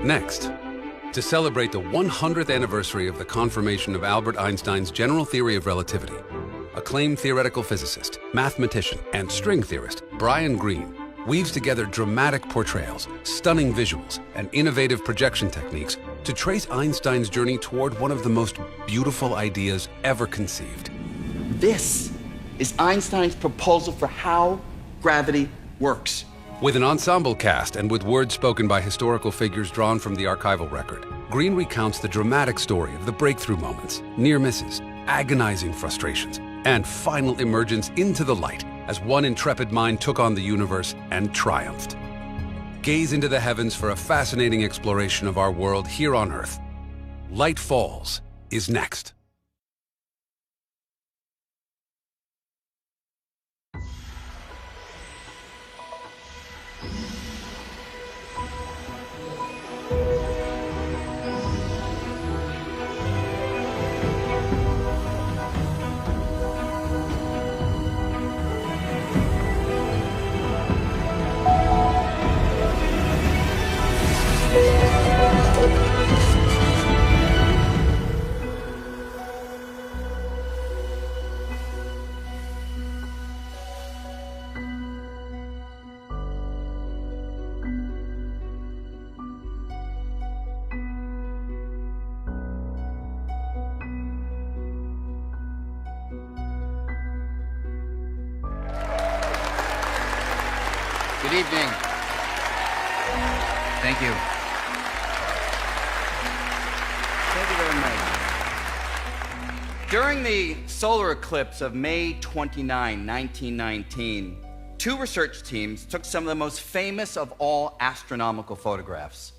Next, to celebrate the 100th anniversary of the confirmation of Albert Einstein's general theory of relativity, acclaimed theoretical physicist, mathematician, and string theorist Brian Greene weaves together dramatic portrayals, stunning visuals, and innovative projection techniques to trace Einstein's journey toward one of the most beautiful ideas ever conceived. This is Einstein's proposal for how gravity works. With an ensemble cast and with words spoken by historical figures drawn from the archival record, Greene recounts the dramatic story of the breakthrough moments, near misses, agonizing frustrations, and final emergence into the light as one intrepid mind took on the universe and triumphed. Gaze into the heavens for a fascinating exploration of our world here on Earth. Light Falls is next. Good evening. Thank you. Thank you very much. During the solar eclipse of May 29, 1919, two research teams took some of the most famous of all astronomical photographs.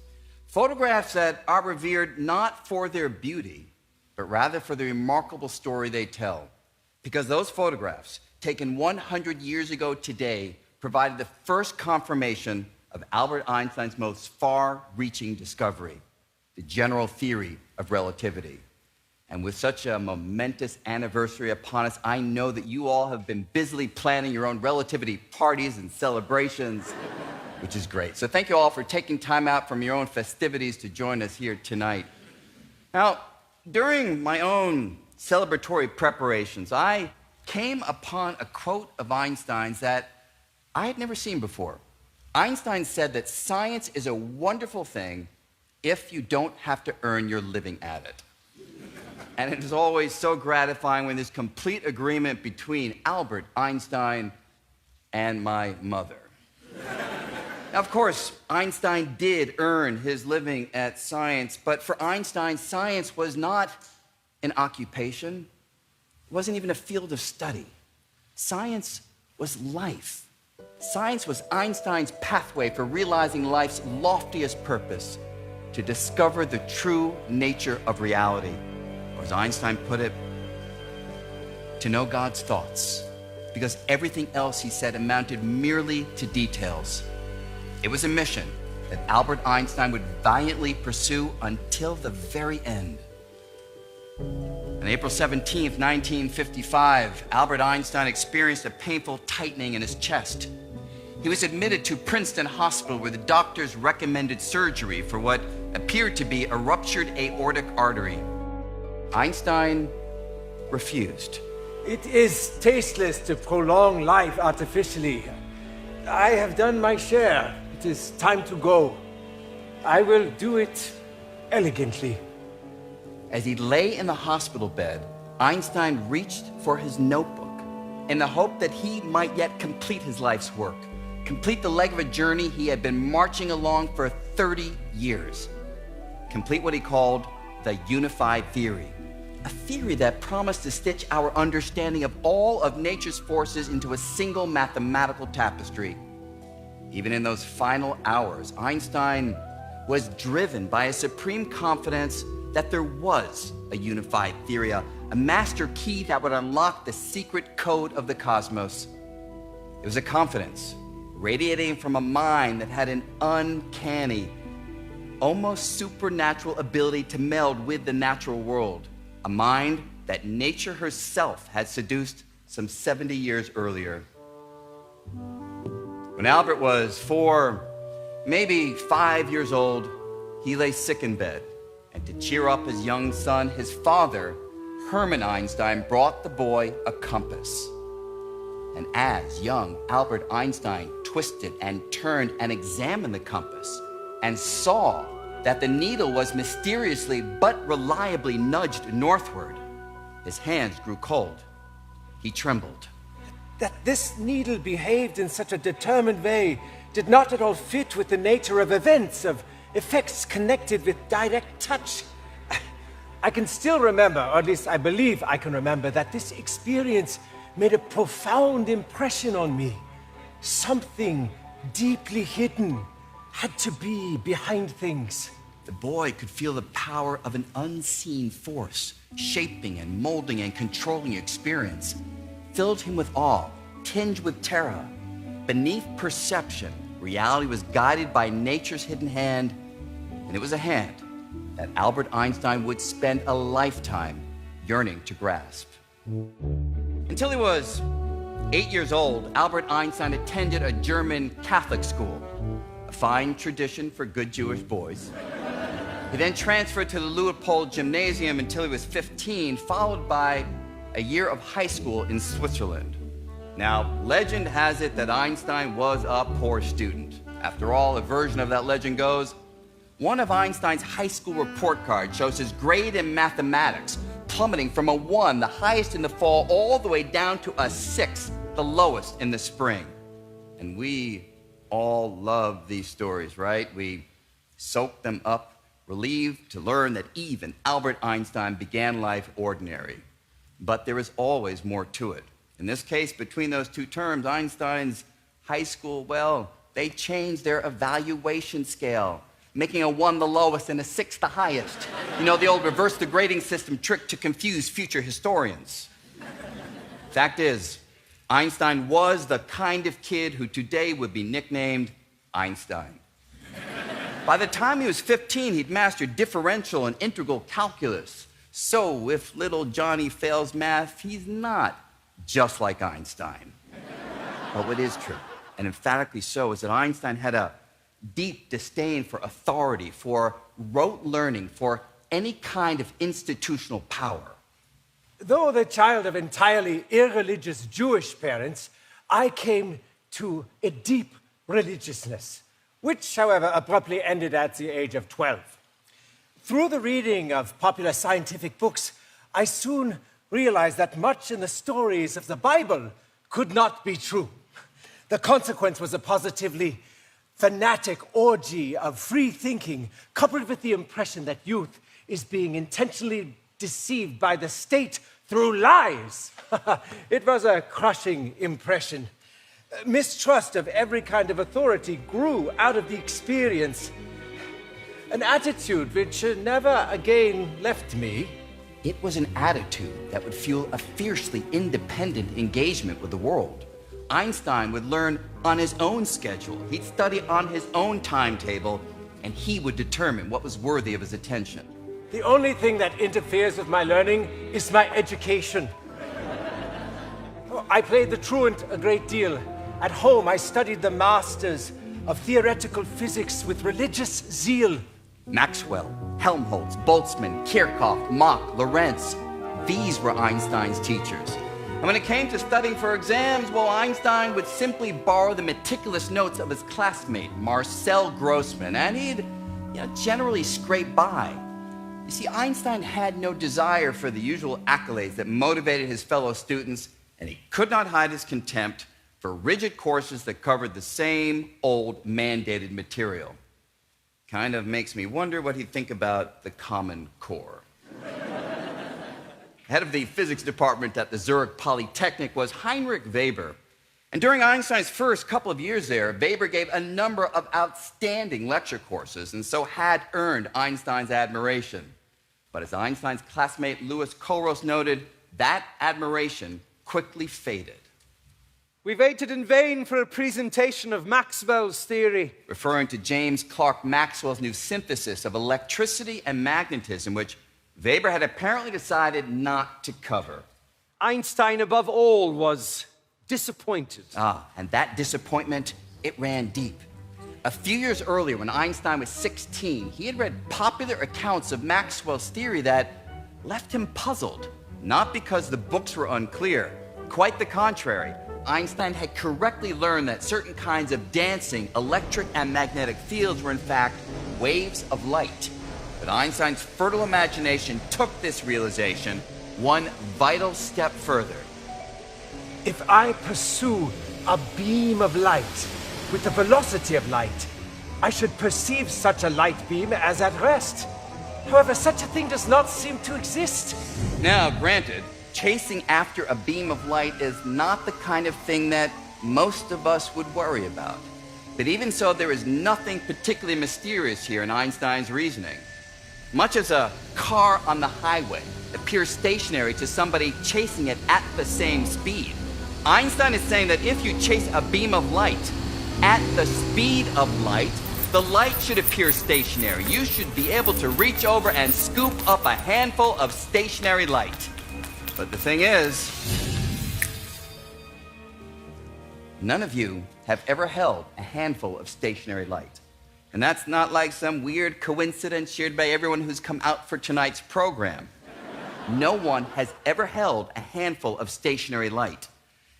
Photographs that are revered not for their beauty, but rather for the remarkable story they tell. Because those photographs, taken 100 years ago today, provided the first confirmation of Albert Einstein's most far-reaching discovery, the general theory of relativity. And with such a momentous anniversary upon us, I know that you all have been busily planning your own relativity parties and celebrations, which is great. So thank you all for taking time out from your own festivities to join us here tonight. Now, during my own celebratory preparations, I came upon a quote of Einstein's that I had never seen before. Einstein said that science is a wonderful thing if you don't have to earn your living at it. And it is always so gratifying when there's complete agreement between Albert Einstein and my mother. Now, of course, Einstein did earn his living at science, but for Einstein, science was not an occupation. It wasn't even a field of study. Science was life. Science was Einstein's pathway for realizing life's loftiest purpose, to discover the true nature of reality. Or as Einstein put it, to know God's thoughts, because everything else, he said, amounted merely to details. It was a mission that Albert Einstein would valiantly pursue until the very end. On April 17th, 1955, Albert Einstein experienced a painful tightening in his chest. He was admitted to Princeton Hospital where the doctors recommended surgery for what appeared to be a ruptured aortic artery. Einstein refused. It is tasteless to prolong life artificially. I have done my share. It is time to go. I will do it elegantly. As he lay in the hospital bed, Einstein reached for his notebook in the hope that he might yet complete his life's work, complete the leg of a journey he had been marching along for 30 years, complete what he called the unified theory, a theory that promised to stitch our understanding of all of nature's forces into a single mathematical tapestry. Even in those final hours, Einstein was driven by a supreme confidence that there was a unified theory, a master key that would unlock the secret code of the cosmos. It was a confidence radiating from a mind that had an uncanny, almost supernatural ability to meld with the natural world, a mind that nature herself had seduced some 70 years earlier. When Albert was 4, maybe 5 years old, he lay sick in bed, and to cheer up his young son, his father, Hermann Einstein, brought the boy a compass. And as young Albert Einstein twisted and turned and examined the compass and saw that the needle was mysteriously but reliably nudged northward, his hands grew cold. He trembled. That this needle behaved in such a determined way did not at all fit with the nature of events, of effects connected with direct touch. I can still remember, or at least I believe I can remember, that this experience made a profound impression on me. Something deeply hidden had to be behind things. The boy could feel the power of an unseen force shaping and molding and controlling experience. Filled him with awe, tinged with terror. Beneath perception, reality was guided by nature's hidden hand, and it was a hand that Albert Einstein would spend a lifetime yearning to grasp. Until he was 8 years old, Albert Einstein attended a German Catholic school, a fine tradition for good Jewish boys. He then transferred to the Leopold Gymnasium until he was 15, followed by a year of high school in Switzerland. Now, legend has it that Einstein was a poor student. After all, a version of that legend goes, one of Einstein's high school report cards shows his grade in mathematics plummeting from a 1, the highest in the fall, all the way down to a 6, the lowest in the spring. And we all love these stories, right? We soak them up, relieved to learn that even Albert Einstein began life ordinary. But there is always more to it. In this case, between those two terms, Einstein's high school, well, they changed their evaluation scale, making a 1 the lowest and a 6 the highest. You know, the old reverse the grading system trick to confuse future historians. Fact is, Einstein was the kind of kid who today would be nicknamed Einstein. By the time he was 15, he'd mastered differential and integral calculus. So if little Johnny fails math, he's not just like Einstein. But what is true, and emphatically so, is that Einstein had a deep disdain for authority, for rote learning, for any kind of institutional power. Though the child of entirely irreligious Jewish parents, I came to a deep religiousness, which, however, abruptly ended at the age of 12. Through the reading of popular scientific books, I soon realized that much in the stories of the Bible could not be true. The consequence was a positively fanatic orgy of free thinking, coupled with the impression that youth is being intentionally deceived by the state through lies. It was a crushing impression. Mistrust of every kind of authority grew out of the experience. An attitude which never again left me. It was an attitude that would fuel a fiercely independent engagement with the world. Einstein would learn on his own schedule. He'd study on his own timetable, and he would determine what was worthy of his attention. The only thing that interferes with my learning is my education. I played the truant a great deal. At home, I studied the masters of theoretical physics with religious zeal. Maxwell, Helmholtz, Boltzmann, Kirchhoff, Mach, Lorentz. These were Einstein's teachers. And when it came to studying for exams, well, Einstein would simply borrow the meticulous notes of his classmate, Marcel Grossman, and he'd generally scrape by. You see, Einstein had no desire for the usual accolades that motivated his fellow students, and he could not hide his contempt for rigid courses that covered the same old mandated material. Kind of makes me wonder what he'd think about the Common Core. Head of the physics department at the Zurich Polytechnic was Heinrich Weber. And during Einstein's first couple of years there, Weber gave a number of outstanding lecture courses and so had earned Einstein's admiration. But as Einstein's classmate Louis Kohlroas noted, that admiration quickly faded. We waited in vain for a presentation of Maxwell's theory. Referring to James Clerk Maxwell's new synthesis of electricity and magnetism, which Weber had apparently decided not to cover. Einstein, above all, was disappointed. And that disappointment, it ran deep. A few years earlier, when Einstein was 16, he had read popular accounts of Maxwell's theory that left him puzzled. Not because the books were unclear. Quite the contrary. Einstein had correctly learned that certain kinds of dancing electric and magnetic fields were in fact waves of light. But Einstein's fertile imagination took this realization one vital step further. If I pursue a beam of light with the velocity of light, I should perceive such a light beam as at rest. However, such a thing does not seem to exist. Now, granted, chasing after a beam of light is not the kind of thing that most of us would worry about. But even so, there is nothing particularly mysterious here in Einstein's reasoning. Much as a car on the highway appears stationary to somebody chasing it at the same speed, Einstein is saying that if you chase a beam of light at the speed of light, the light should appear stationary. You should be able to reach over and scoop up a handful of stationary light. But the thing is, none of you have ever held a handful of stationary light. And that's not like some weird coincidence shared by everyone who's come out for tonight's program. No one has ever held a handful of stationary light.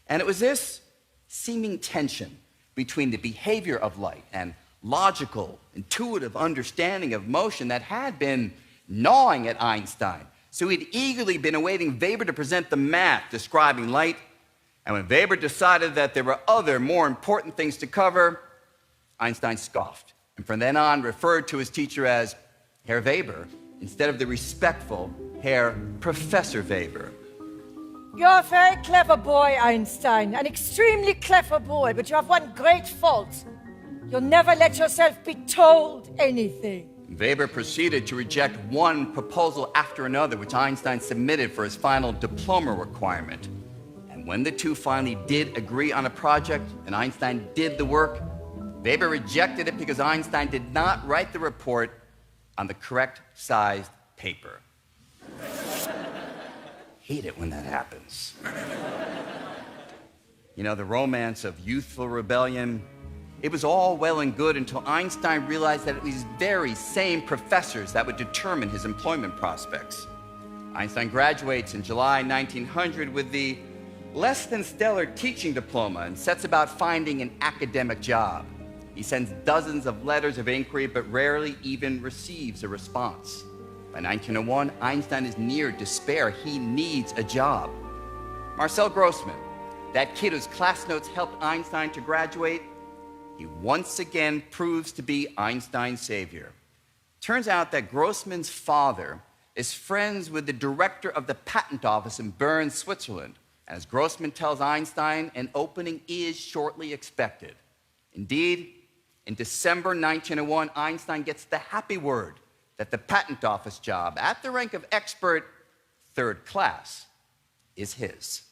And it was this seeming tension between the behavior of light and logical, intuitive understanding of motion that had been gnawing at Einstein. So he'd eagerly been awaiting Weber to present the math describing light. And when Weber decided that there were other, more important things to cover, Einstein scoffed. And from then on referred to his teacher as Herr Weber instead of the respectful Herr Professor Weber. You're a very clever boy, Einstein. An extremely clever boy, but you have one great fault. You'll never let yourself be told anything. Weber proceeded to reject one proposal after another which Einstein submitted for his final diploma requirement. And when the two finally did agree on a project and Einstein did the work, Weber rejected it because Einstein did not write the report on the correct sized paper. Hate it when that happens. You know, the romance of youthful rebellion, it was all well and good until Einstein realized that it was these very same professors that would determine his employment prospects. Einstein graduates in July 1900 with the less than stellar teaching diploma and sets about finding an academic job. He sends dozens of letters of inquiry, but rarely even receives a response. By 1901, Einstein is near despair. He needs a job. Marcel Grossman, that kid whose class notes helped Einstein to graduate, he once again proves to be Einstein's savior. Turns out that Grossman's father is friends with the director of the patent office in Bern, Switzerland. As Grossman tells Einstein, an opening is shortly expected. Indeed, in December 1901, Einstein gets the happy word that the patent office job at the rank of expert third class is his.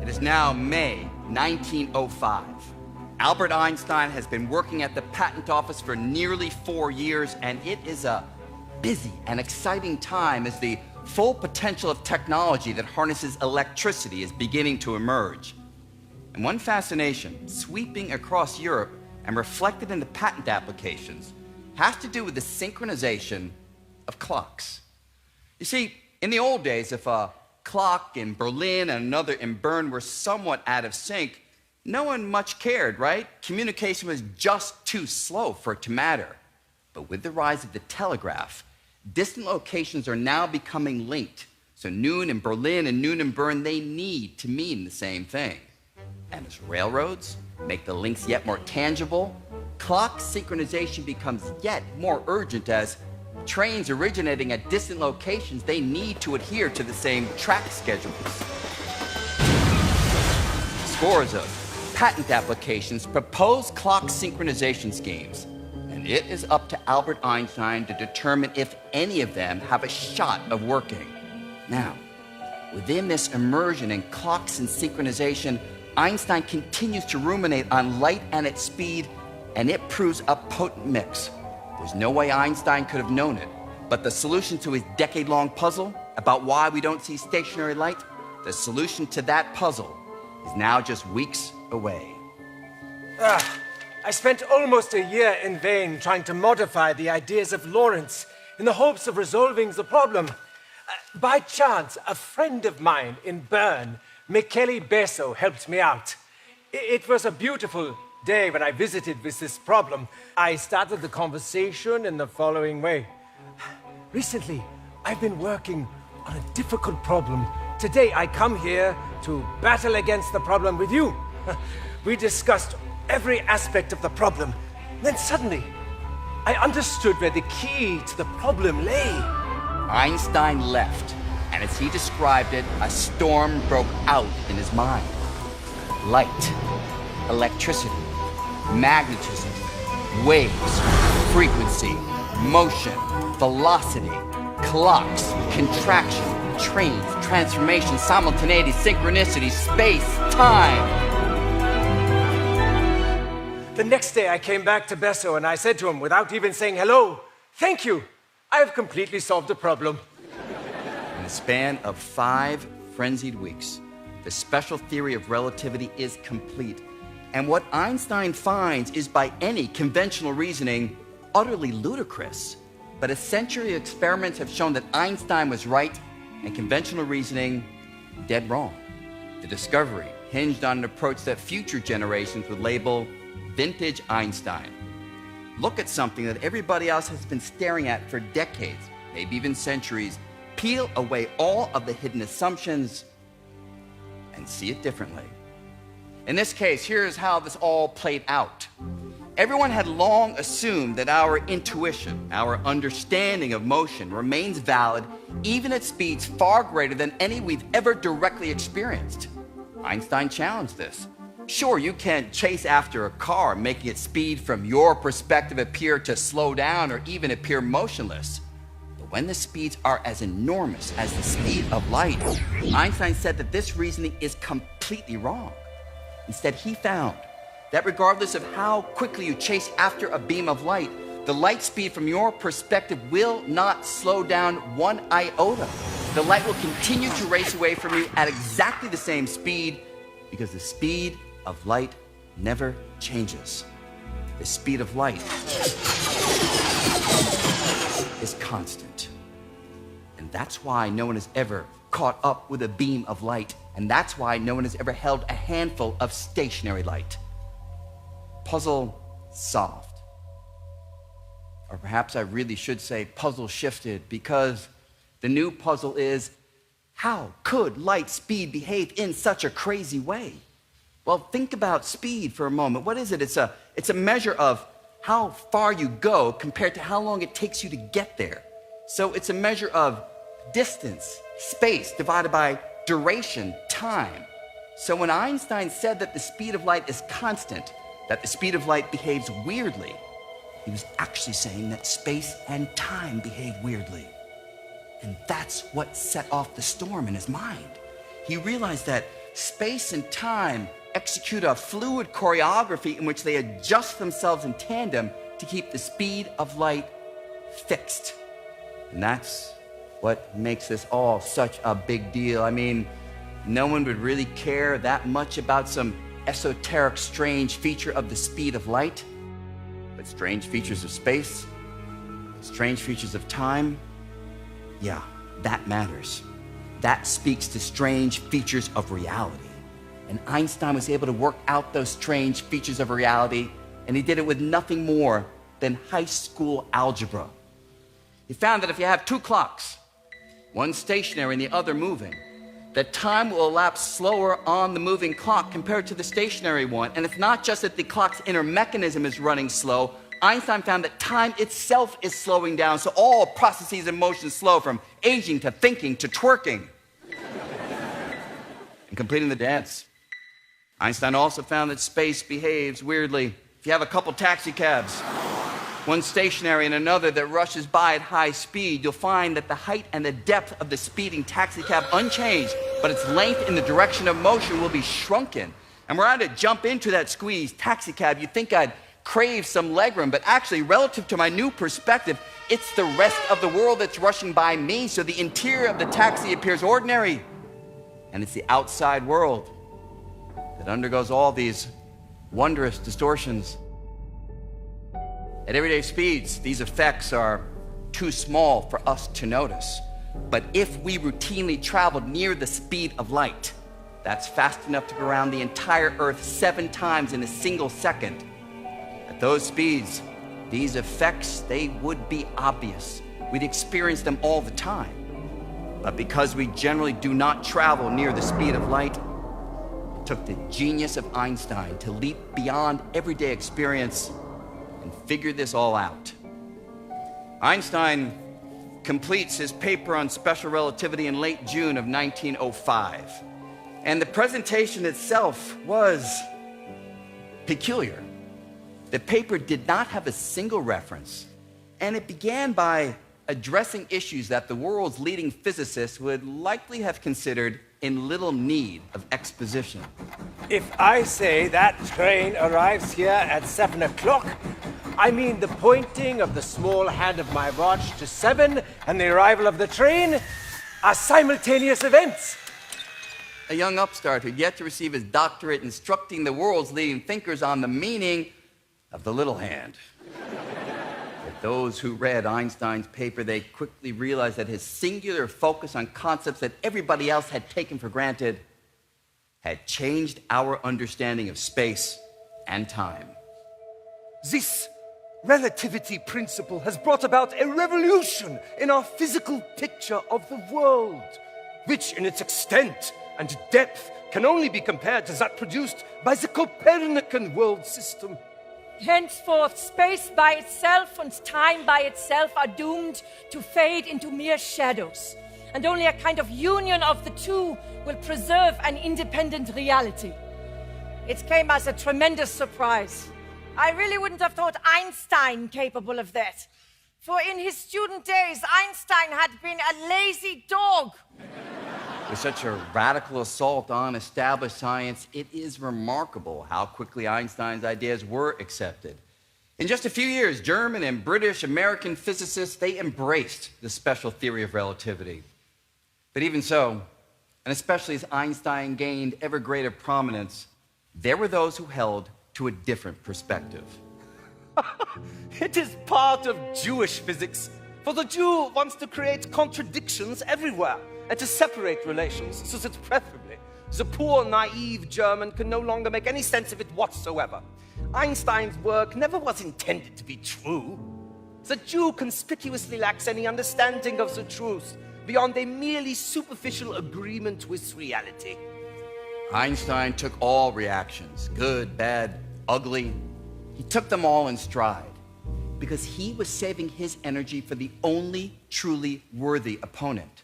It is now May 1905. Albert Einstein has been working at the patent office for nearly 4 years, and it is a busy and exciting time as the full potential of technology that harnesses electricity is beginning to emerge. And one fascination sweeping across Europe and reflected in the patent applications has to do with the synchronization of clocks. You see, in the old days, if a clock in Berlin and another in Bern were somewhat out of sync, no one much cared, right? Communication was just too slow for it to matter. But with the rise of the telegraph, distant locations are now becoming linked. So noon in Berlin and noon in Bern, they need to mean the same thing. And as railroads make the links yet more tangible, clock synchronization becomes yet more urgent as trains originating at distant locations, they need to adhere to the same track schedules. Scores of patent applications propose clock synchronization schemes, and it is up to Albert Einstein to determine if any of them have a shot of working. Now, within this immersion in clocks and synchronization, Einstein continues to ruminate on light and its speed, and it proves a potent mix. There's no way Einstein could have known it, but the solution to his decade-long puzzle about why we don't see stationary light, the solution to that puzzle is now just weeks away. I spent almost a year in vain trying to modify the ideas of Lorentz in the hopes of resolving the problem. By chance, a friend of mine in Bern, Michele Besso, helped me out. It was a beautiful day when I visited with this problem. I started the conversation in the following way. Recently, I've been working on a difficult problem. Today, I come here to battle against the problem with you. We discussed every aspect of the problem. Then suddenly, I understood where the key to the problem lay. Einstein left, and as he described it, a storm broke out in his mind. Light, electricity, magnetism, waves, frequency, motion, velocity, clocks, contraction, trains, transformation, simultaneity, synchronicity, space, time. The next day I came back to Besso and I said to him, without even saying hello, "Thank you, I have completely solved the problem." In the span of 5 frenzied weeks, the special theory of relativity is complete. And what Einstein finds is, by any conventional reasoning, utterly ludicrous. But a century of experiments have shown that Einstein was right and conventional reasoning dead wrong. The discovery hinged on an approach that future generations would label vintage Einstein. Look at something that everybody else has been staring at for decades, maybe even centuries, peel away all of the hidden assumptions, and see it differently. In this case, here's how this all played out. Everyone had long assumed that our intuition, our understanding of motion, remains valid even at speeds far greater than any we've ever directly experienced. Einstein challenged this. Sure, you can chase after a car, making its speed from your perspective appear to slow down or even appear motionless. But when the speeds are as enormous as the speed of light, Einstein said that this reasoning is completely wrong. Instead, he found that regardless of how quickly you chase after a beam of light, the light speed from your perspective will not slow down one iota. The light will continue to race away from you at exactly the same speed, because the speed of light never changes. The speed of light is constant. And that's why no one has ever caught up with a beam of light, and that's why no one has ever held a handful of stationary light. Puzzle solved. Or perhaps I really should say puzzle shifted, because the new puzzle is, how could light speed behave in such a crazy way? Well, think about speed for a moment. What is it? It's a measure of how far you go compared to how long it takes you to get there. So it's a measure of distance, space, divided by duration, time. So when Einstein said that the speed of light is constant, that the speed of light behaves weirdly, he was actually saying that space and time behave weirdly. And that's what set off the storm in his mind. He realized that space and time execute a fluid choreography in which they adjust themselves in tandem to keep the speed of light fixed. And that's what makes this all such a big deal. I mean, no one would really care that much about some esoteric, strange feature of the speed of light. But strange features of space, strange features of time, yeah, that matters. That speaks to strange features of reality. And Einstein was able to work out those strange features of reality, and he did it with nothing more than high school algebra. He found that if you have 2 clocks, one stationary and the other moving, that time will elapse slower on the moving clock compared to the stationary one. And it's not just that the clock's inner mechanism is running slow. Einstein found that time itself is slowing down, so all processes in motion slow, from aging to thinking to twerking. And completing the dance, Einstein also found that space behaves weirdly. If you have a couple taxi cabs, one stationary and another that rushes by at high speed, you'll find that the height and the depth of the speeding taxi cab unchanged, but its length in the direction of motion will be shrunken. And were I to jump into that squeezed taxicab, you'd think I'd crave some legroom, but actually, relative to my new perspective, it's the rest of the world that's rushing by me, so the interior of the taxi appears ordinary. And it's the outside world that undergoes all these wondrous distortions. At everyday speeds, these effects are too small for us to notice. But if we routinely traveled near the speed of light, that's fast enough to go around the entire Earth 7 times in a single second. At those speeds, these effects, they would be obvious. We'd experience them all the time. But because we generally do not travel near the speed of light, it took the genius of Einstein to leap beyond everyday experience and figure this all out. Einstein completes his paper on special relativity in late June of 1905. And the presentation itself was peculiar. The paper did not have a single reference, and it began by addressing issues that the world's leading physicists would likely have considered in little need of exposition. If I say that train arrives here at 7 o'clock, I mean the pointing of the small hand of my watch to 7 and the arrival of the train are simultaneous events. A young upstart who'd yet to receive his doctorate instructing the world's leading thinkers on the meaning of the little hand. But those who read Einstein's paper, they quickly realized that his singular focus on concepts that everybody else had taken for granted had changed our understanding of space and time. This relativity principle has brought about a revolution in our physical picture of the world, which in its extent and depth can only be compared to that produced by the Copernican world system. Henceforth, space by itself and time by itself are doomed to fade into mere shadows, and only a kind of union of the two will preserve an independent reality. It came as a tremendous surprise. I really wouldn't have thought Einstein capable of that. For in his student days, Einstein had been a lazy dog. With such a radical assault on established science, it is remarkable how quickly Einstein's ideas were accepted. In just a few years, German and British American physicists, they embraced the special theory of relativity. But even so, and especially as Einstein gained ever greater prominence, there were those who held to a different perspective. It is part of Jewish physics, for the Jew wants to create contradictions everywhere and to separate relations so that preferably the poor, naive German can no longer make any sense of it whatsoever. Einstein's work never was intended to be true. The Jew conspicuously lacks any understanding of the truth beyond a merely superficial agreement with reality. Einstein took all reactions, good, bad, ugly. He took them all in stride because he was saving his energy for the only truly worthy opponent,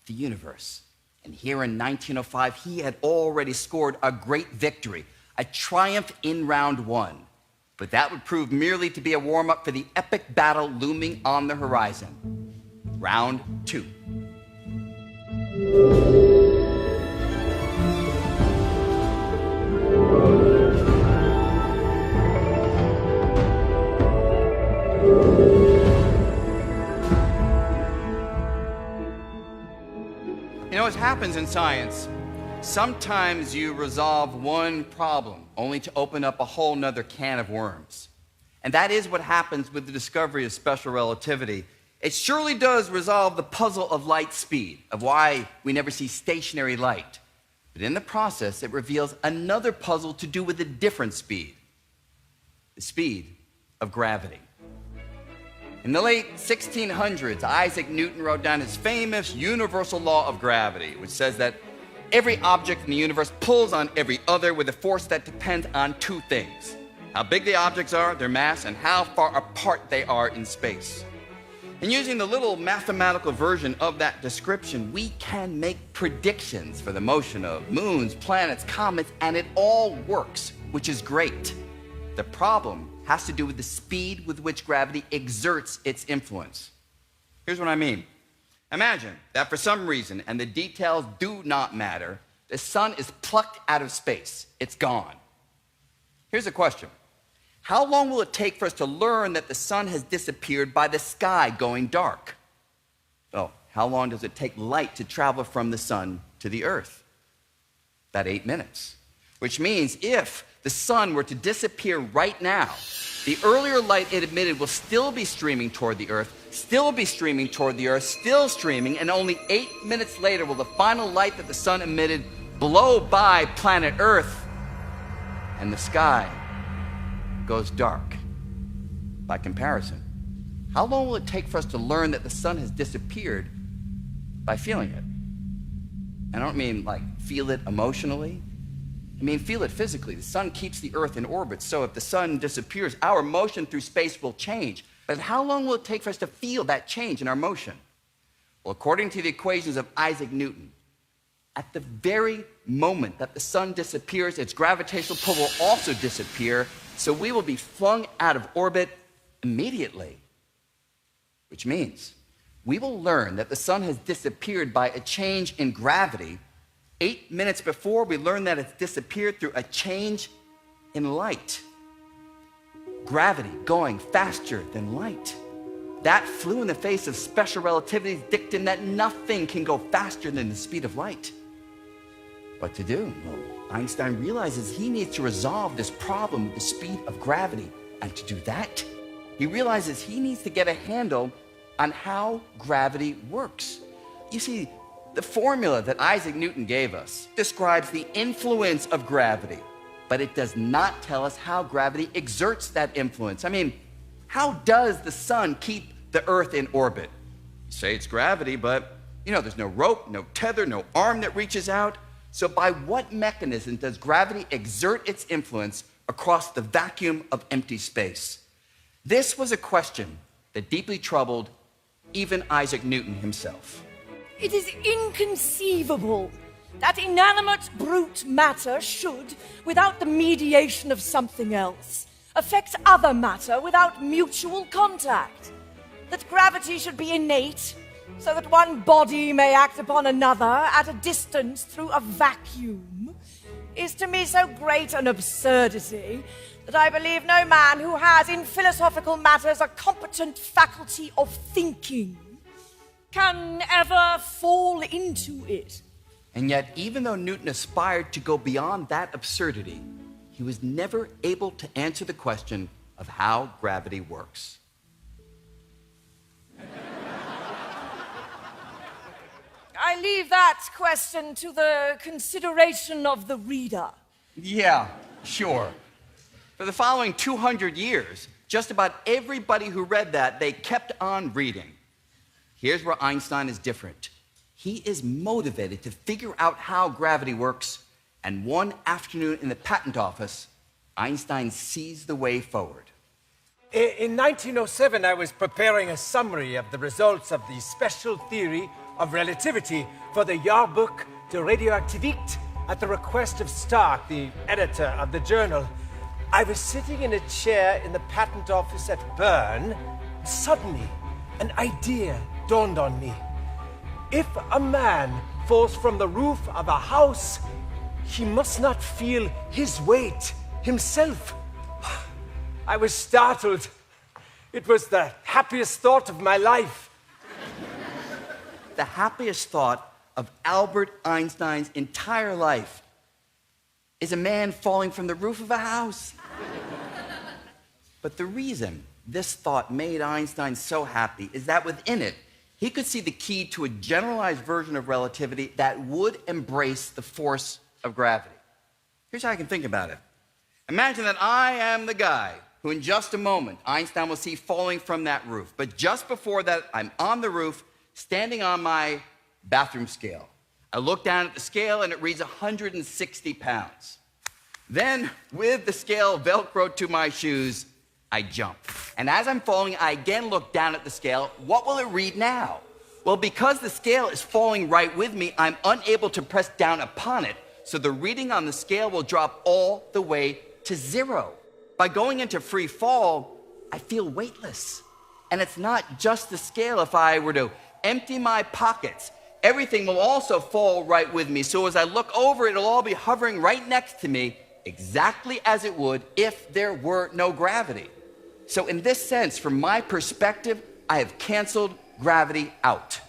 the universe. And here in 1905, he had already scored a great victory, a triumph in round 1. But that would prove merely to be a warm-up for the epic battle looming on the horizon. Round 2. You know, as happens in science, sometimes you resolve one problem only to open up a whole nother can of worms. And that is what happens with the discovery of special relativity. It surely does resolve the puzzle of light speed, of why we never see stationary light. But in the process, it reveals another puzzle to do with a different speed, the speed of gravity. In the late 1600s, Isaac Newton wrote down his famous universal law of gravity, which says that every object in the universe pulls on every other with a force that depends on 2 things: how big the objects are, their mass, and how far apart they are in space. And using the little mathematical version of that description, we can make predictions for the motion of moons, planets, comets, and it all works, which is great. The problem has to do with the speed with which gravity exerts its influence. Here's what I mean. Imagine that for some reason, and the details do not matter, the sun is plucked out of space. It's gone. Here's a question. How long will it take for us to learn that the sun has disappeared by the sky going dark? Well, how long does it take light to travel from the sun to the earth? About 8 minutes. Which means if the sun were to disappear right now, the earlier light it emitted will still be streaming toward the earth, still be streaming toward the earth, still streaming, and only 8 minutes later will the final light that the sun emitted blow by planet Earth, and the sky goes dark. By comparison, how long will it take for us to learn that the sun has disappeared by feeling it? And I don't mean like feel it emotionally. I mean feel it physically. The sun keeps the earth in orbit, so if the sun disappears, our motion through space will change. But how long will it take for us to feel that change in our motion? Well, according to the equations of Isaac Newton, at the very moment that the sun disappears, its gravitational pull will also disappear, so we will be flung out of orbit immediately. Which means we will learn that the sun has disappeared by a change in gravity 8 minutes before we learn that it's disappeared through a change in light. Gravity going faster than light. That flew in the face of special relativity's dictum that nothing can go faster than the speed of light. What to do? Well, Einstein realizes he needs to resolve this problem with the speed of gravity. And to do that, he realizes he needs to get a handle on how gravity works. You see, the formula that Isaac Newton gave us describes the influence of gravity, but it does not tell us how gravity exerts that influence. I mean, how does the sun keep the earth in orbit? You say it's gravity, but there's no rope, no tether, no arm that reaches out. So by what mechanism does gravity exert its influence across the vacuum of empty space? This was a question that deeply troubled even Isaac Newton himself. It is inconceivable that inanimate brute matter should, without the mediation of something else, affect other matter without mutual contact. That gravity should be innate, so that one body may act upon another at a distance through a vacuum, is to me so great an absurdity that I believe no man who has in philosophical matters a competent faculty of thinking can ever fall into it. And yet, even though Newton aspired to go beyond that absurdity, he was never able to answer the question of how gravity works. I leave that question to the consideration of the reader. Yeah, sure. For the following 200 years, just about everybody who read that, they kept on reading. Here's where Einstein is different. He is motivated to figure out how gravity works, and one afternoon in the patent office, Einstein sees the way forward. In 1907, I was preparing a summary of the results of the special theory of relativity for the Jahrbuch der Radioaktivität at the request of Stark, the editor of the journal. I was sitting in a chair in the patent office at Bern. Suddenly, an idea dawned on me. If a man falls from the roof of a house, he must not feel his weight himself. I was startled. It was the happiest thought of my life. The happiest thought of Albert Einstein's entire life is a man falling from the roof of a house. But the reason this thought made Einstein so happy is that within it, he could see the key to a generalized version of relativity that would embrace the force of gravity. Here's how I can think about it. Imagine that I am the guy who in just a moment Einstein will see falling from that roof. But just before that, I'm on the roof, standing on my bathroom scale. I look down at the scale and it reads 160 pounds. Then, with the scale Velcroed to my shoes, I jump. And as I'm falling, I again look down at the scale. What will it read now? Well, because the scale is falling right with me, I'm unable to press down upon it, so the reading on the scale will drop all the way to 0. By going into free fall, I feel weightless. And it's not just the scale. If I were to empty my pockets, everything will also fall right with me. So as I look over, it'll all be hovering right next to me, exactly as it would if there were no gravity. So in this sense, from my perspective, I have canceled gravity out.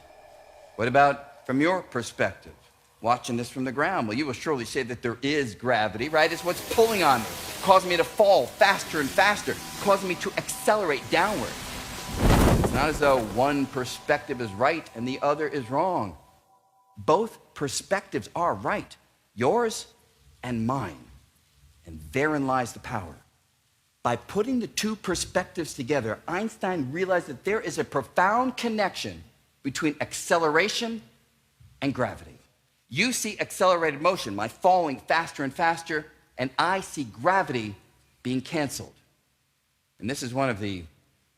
What about from your perspective? Watching this from the ground, well, you will surely say that there is gravity, right? It's what's pulling on me, causing me to fall faster and faster, causing me to accelerate downward. It's not as though one perspective is right and the other is wrong. Both perspectives are right, yours and mine. And therein lies the power. By putting the two perspectives together, Einstein realized that there is a profound connection between acceleration and gravity. You see accelerated motion, my falling faster and faster, and I see gravity being canceled. And this is one of the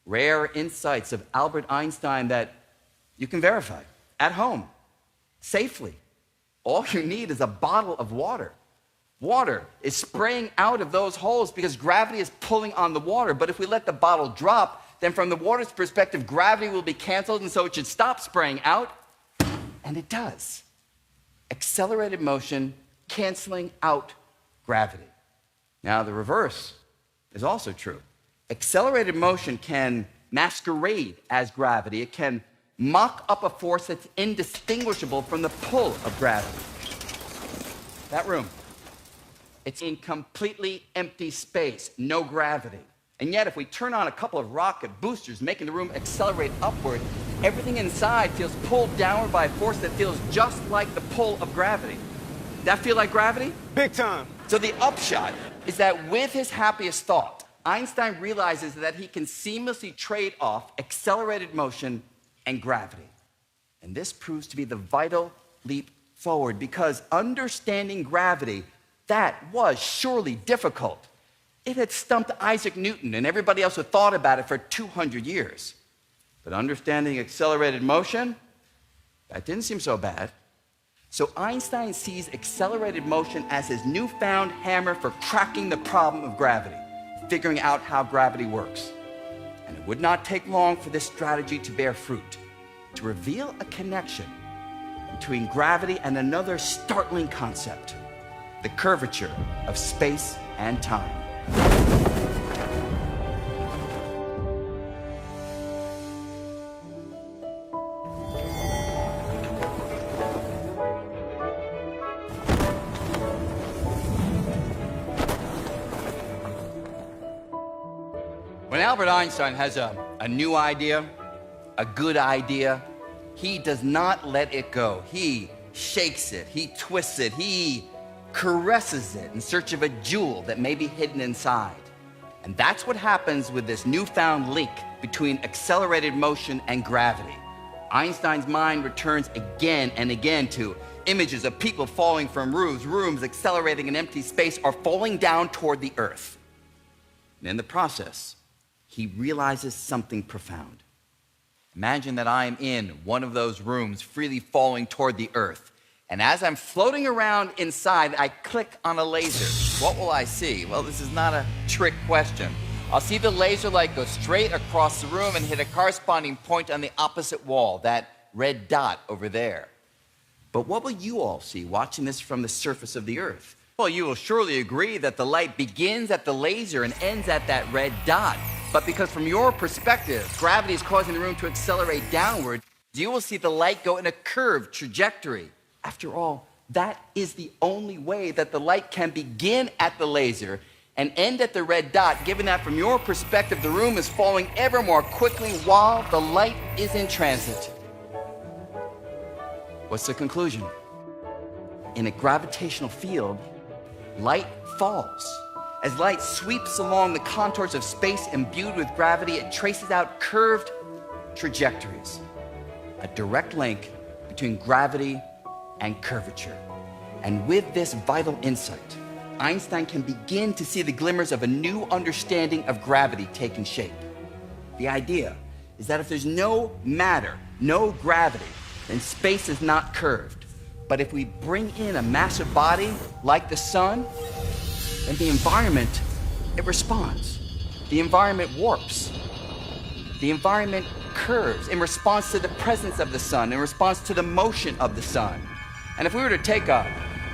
rare insights of Albert Einstein that you can verify at home, safely. All you need is a bottle of water. Water is spraying out of those holes because gravity is pulling on the water. But if we let the bottle drop, then from the water's perspective, gravity will be canceled, and so it should stop spraying out. And it does. Accelerated motion canceling out gravity. Now, the reverse is also true. Accelerated motion can masquerade as gravity. It can mock up a force that's indistinguishable from the pull of gravity. That room, it's in completely empty space, no gravity. And yet, if we turn on a couple of rocket boosters, making the room accelerate upward, everything inside feels pulled downward by a force that feels just like the pull of gravity. That feel like gravity? Big time. So the upshot is that with his happiest thought, Einstein realizes that he can seamlessly trade off accelerated motion and gravity. And this proves to be the vital leap forward, because understanding gravity, that was surely difficult. It had stumped Isaac Newton and everybody else who thought about it for 200 years. But understanding accelerated motion, that didn't seem so bad. So Einstein sees accelerated motion as his newfound hammer for cracking the problem of gravity, figuring out how gravity works. And it would not take long for this strategy to bear fruit, to reveal a connection between gravity and another startling concept, the curvature of space and time. When Albert Einstein has a new idea, a good idea, he does not let it go. He shakes it, he twists it, he caresses it in search of a jewel that may be hidden inside. And that's what happens with this newfound link between accelerated motion and gravity. Einstein's mind returns again and again to images of people falling from roofs, rooms accelerating in empty space, or falling down toward the earth. And in the process, he realizes something profound. Imagine that I am in one of those rooms, freely falling toward the earth. And as I'm floating around inside, I click on a laser. What will I see? Well, this is not a trick question. I'll see the laser light go straight across the room and hit a corresponding point on the opposite wall, that red dot over there. But what will you all see watching this from the surface of the earth? Well, you will surely agree that the light begins at the laser and ends at that red dot. But because from your perspective, gravity is causing the room to accelerate downward, you will see the light go in a curved trajectory. After all, that is the only way that the light can begin at the laser and end at the red dot, given that from your perspective, the room is falling ever more quickly while the light is in transit. What's the conclusion? In a gravitational field, light falls. As light sweeps along the contours of space imbued with gravity, it traces out curved trajectories, a direct link between gravity and curvature. And with this vital insight, Einstein can begin to see the glimmers of a new understanding of gravity taking shape. The idea is that if there's no matter, no gravity, then space is not curved. But if we bring in a massive body like the sun, then the environment, it responds. The environment warps. the environment curves in response to the presence of the sun, in response to the motion of the sun. And if we were to take a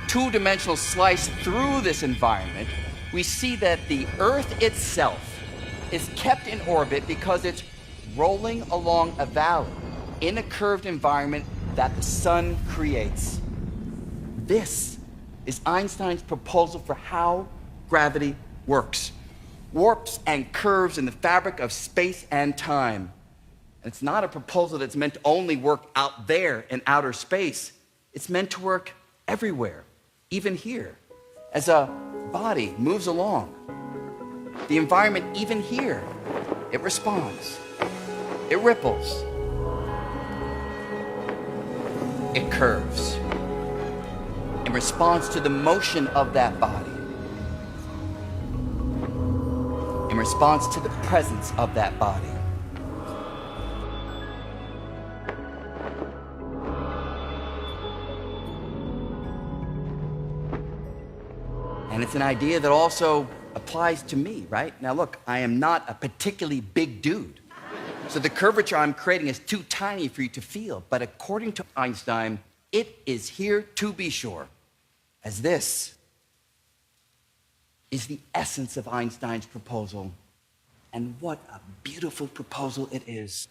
two-dimensional slice through this environment, we see that the Earth itself is kept in orbit because it's rolling along a valley in a curved environment that the sun creates. This is Einstein's proposal for how gravity works. Warps and curves in the fabric of space and time. And it's not a proposal that's meant to only work out there in outer space. It's meant to work everywhere, even here. As a body moves along, the environment, even here, it responds. It ripples. It curves in response to the motion of that body, in response to the presence of that body. And it's an idea that also applies to me, right? Now look, I am not a particularly big dude. So the curvature I'm creating is too tiny for you to feel. But according to Einstein, it is here to be sure, as this is the essence of Einstein's proposal. And what a beautiful proposal it is.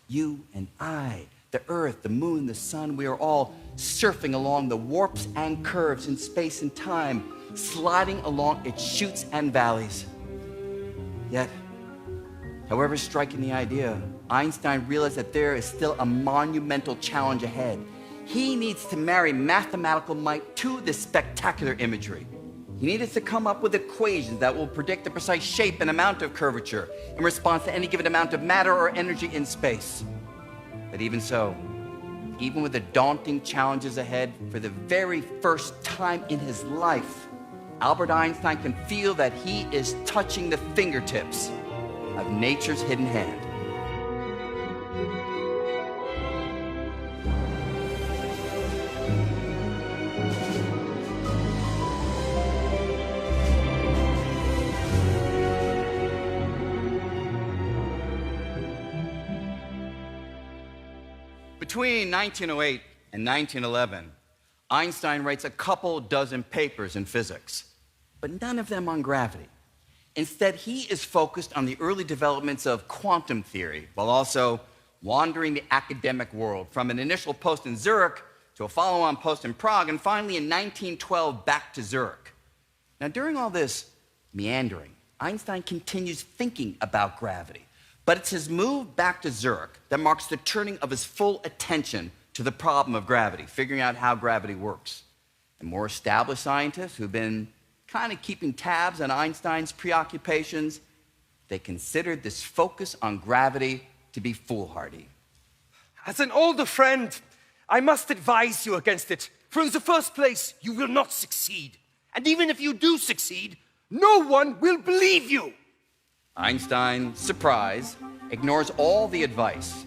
You and I, the Earth, the Moon, the Sun, we are all surfing along the warps and curves in space and time, sliding along its chutes and valleys. Yet, however striking the idea, Einstein realized that there is still a monumental challenge ahead. He needs to marry mathematical might to this spectacular imagery. He needed to come up with equations that will predict the precise shape and amount of curvature in response to any given amount of matter or energy in space. But even so, even with the daunting challenges ahead, for the very first time in his life, Albert Einstein can feel that he is touching the fingertips of nature's hidden hand. Between 1908 and 1911, Einstein writes a couple dozen papers in physics, but none of them on gravity. Instead, he is focused on the early developments of quantum theory, while also wandering the academic world, from an initial post in Zurich to a follow-on post in Prague, and finally in 1912 back to Zurich. Now, during all this meandering, Einstein continues thinking about gravity, but it's his move back to Zurich that marks the turning of his full attention to the problem of gravity, figuring out how gravity works. And more established scientists who've been kind of keeping tabs on Einstein's preoccupations, they considered this focus on gravity to be foolhardy. As an older friend, I must advise you against it. For in the first place, you will not succeed. And even if you do succeed, no one will believe you. Einstein, surprised, ignores all the advice,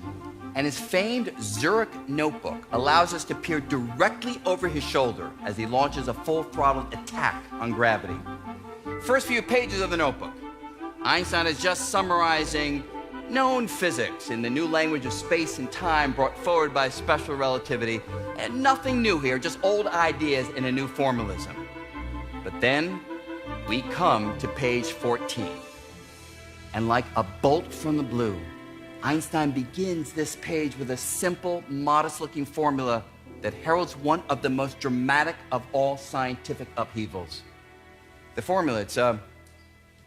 and his famed Zurich notebook allows us to peer directly over his shoulder as he launches a full-throttled attack on gravity. First few pages of the notebook, Einstein is just summarizing known physics in the new language of space and time brought forward by special relativity, and nothing new here, just old ideas in a new formalism. But then we come to page 14. And like a bolt from the blue, Einstein begins this page with a simple, modest-looking formula that heralds one of the most dramatic of all scientific upheavals. The formula, it's a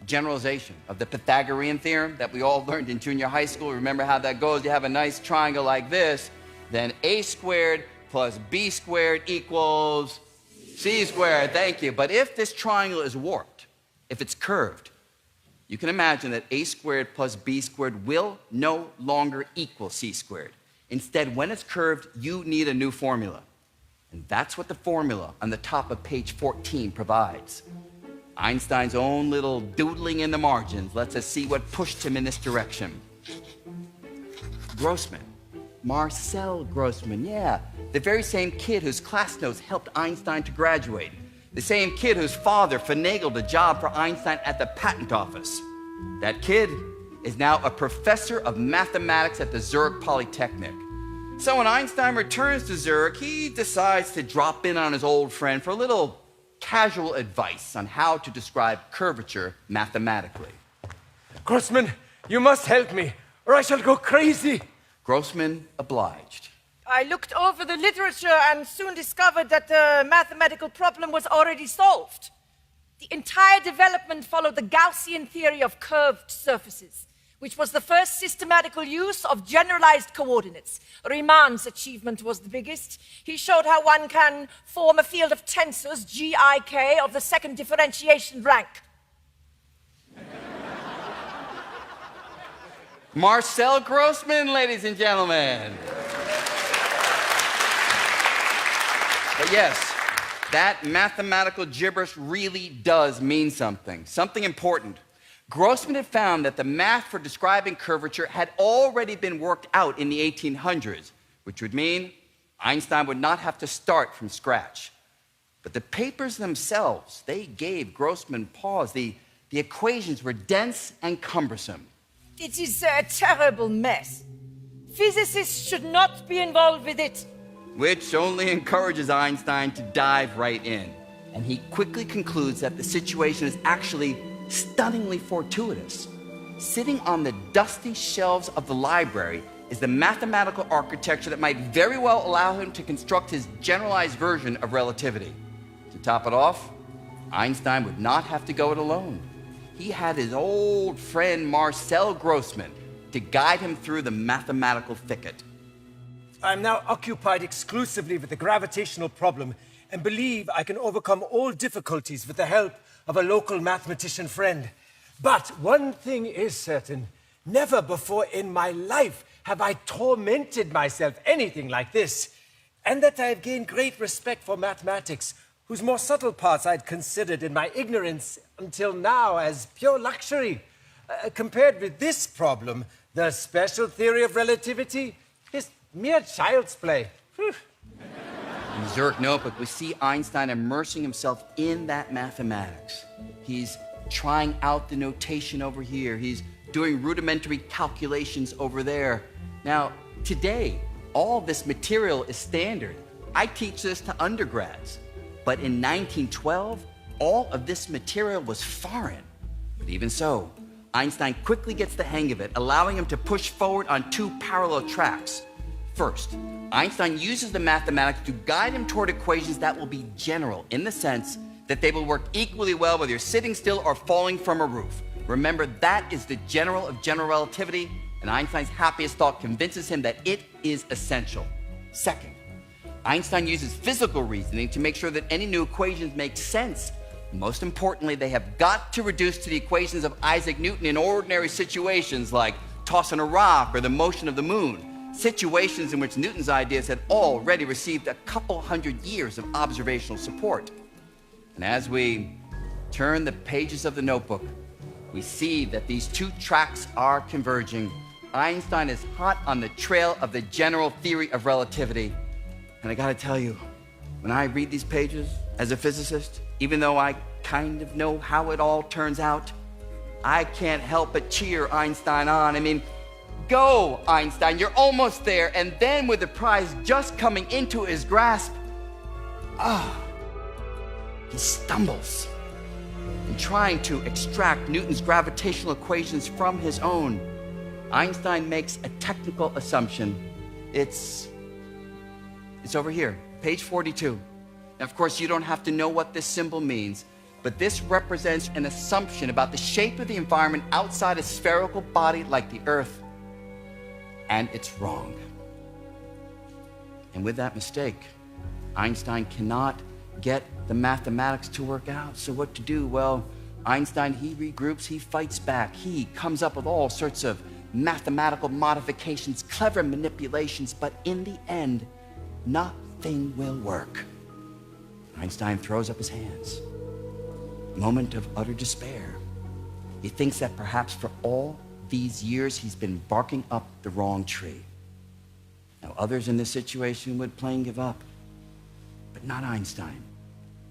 generalization of the Pythagorean theorem that we all learned in junior high school. Remember how that goes? You have a nice triangle like this, then a squared plus b squared equals c squared. Thank you. But if this triangle is warped, if it's curved, you can imagine that a squared plus b squared will no longer equal c squared. Instead, when it's curved, you need a new formula. And that's what the formula on the top of page 14 provides. Einstein's own little doodling in the margins lets us see what pushed him in this direction. Grossman, Marcel Grossman, yeah, the very same kid whose class notes helped Einstein to graduate. The same kid whose father finagled a job for Einstein at the patent office. That kid, is now a professor of mathematics at the Zurich Polytechnic. So when Einstein returns to Zurich, he decides to drop in on his old friend for a little casual advice on how to describe curvature mathematically. Grossman, you must help me, or I shall go crazy. Grossman obliged. I looked over the literature and soon discovered that the mathematical problem was already solved. The entire development followed the Gaussian theory of curved surfaces, which was the first systematical use of generalized coordinates. Riemann's achievement was the biggest. He showed how one can form a field of tensors, GIK, of the second differentiation rank. Marcel Grossman, ladies and gentlemen. But yes, that mathematical gibberish really does mean something, something important. Grossman had found that the math for describing curvature had already been worked out in the 1800s, which would mean Einstein would not have to start from scratch. But the papers themselves, they gave Grossman pause. The equations were dense and cumbersome. It is a terrible mess. Physicists should not be involved with it. Which only encourages Einstein to dive right in. And he quickly concludes that the situation is actually stunningly fortuitous. Sitting on the dusty shelves of the library is the mathematical architecture that might very well allow him to construct his generalized version of relativity. To top it off, Einstein would not have to go it alone. He had his old friend Marcel Grossman to guide him through the mathematical thicket. I'm now occupied exclusively with the gravitational problem and believe I can overcome all difficulties with the help of a local mathematician friend. But one thing is certain. Never before in my life have I tormented myself anything like this. And that I have gained great respect for mathematics, whose more subtle parts I'd considered in my ignorance until now as pure luxury. Compared with this problem, the special theory of relativity is mere child's play. Whew. In the Zurich notebook, we see Einstein immersing himself in that mathematics. He's trying out the notation over here. He's doing rudimentary calculations over there. Now, today, all this material is standard. I teach this to undergrads. But in 1912, all of this material was foreign. But even so, Einstein quickly gets the hang of it, allowing him to push forward on two parallel tracks. First, Einstein uses the mathematics to guide him toward equations that will be general, in the sense that they will work equally well whether you're sitting still or falling from a roof. Remember, that is the general of general relativity, and Einstein's happiest thought convinces him that it is essential. Second, Einstein uses physical reasoning to make sure that any new equations make sense. Most importantly, they have got to reduce to the equations of Isaac Newton in ordinary situations like tossing a rock or the motion of the moon. Situations in which Newton's ideas had already received a couple hundred years of observational support. And as we turn the pages of the notebook, we see that these two tracks are converging. Einstein is hot on the trail of the general theory of relativity. And I gotta tell you, when I read these pages as a physicist, even though I kind of know how it all turns out, I can't help but cheer Einstein on. I mean, go, Einstein, you're almost there. And then with the prize just coming into his grasp, he stumbles in trying to extract Newton's gravitational equations from his own. Einstein makes a technical assumption. It's over here, page 42. Now, of course, you don't have to know what this symbol means, but this represents an assumption about the shape of the environment outside a spherical body like the Earth. And it's wrong. And with that mistake, Einstein cannot get the mathematics to work out. So what to do? Well, Einstein, he regroups, he fights back. He comes up with all sorts of mathematical modifications, clever manipulations, but in the end, nothing will work. Einstein throws up his hands. Moment of utter despair. He thinks that perhaps for all these years he's been barking up the wrong tree. Now, others in this situation would plain give up, but not Einstein.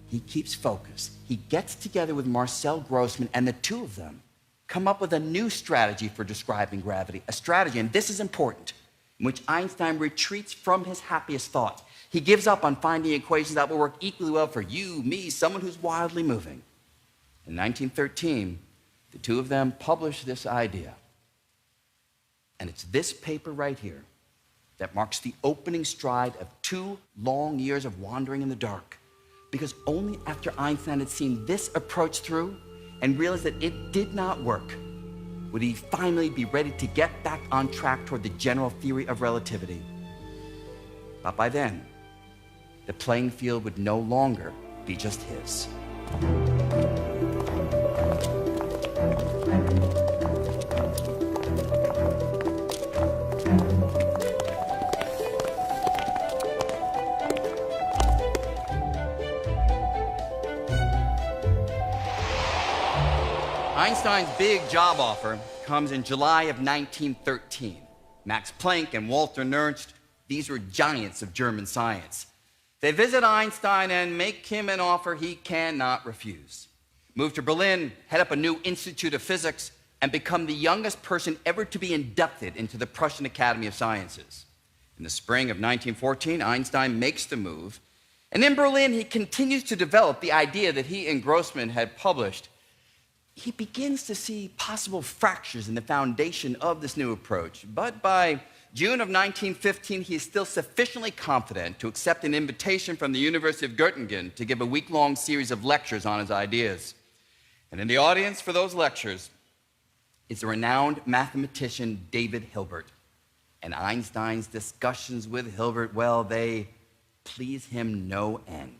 He keeps focused. He gets together with Marcel Grossman, and the two of them come up with a new strategy for describing gravity, a strategy, and this is important, in which Einstein retreats from his happiest thoughts. He gives up on finding equations that will work equally well for you, me, someone who's wildly moving. In 1913, the two of them published this idea. And it's this paper right here that marks the opening stride of 2 long years of wandering in the dark. Because only after Einstein had seen this approach through and realized that it did not work would he finally be ready to get back on track toward the general theory of relativity. But by then, the playing field would no longer be just his. Einstein's big job offer comes in July of 1913. Max Planck and Walter Nernst, these were giants of German science. They visit Einstein and make him an offer he cannot refuse. Move to Berlin, head up a new Institute of Physics, and become the youngest person ever to be inducted into the Prussian Academy of Sciences. In the spring of 1914, Einstein makes the move, and in Berlin, he continues to develop the idea that he and Grossman had published. He begins to see possible fractures in the foundation of this new approach, but by June of 1915, he is still sufficiently confident to accept an invitation from the University of Göttingen to give a week-long series of lectures on his ideas. And in the audience for those lectures is the renowned mathematician David Hilbert. And Einstein's discussions with Hilbert, well, they please him no end.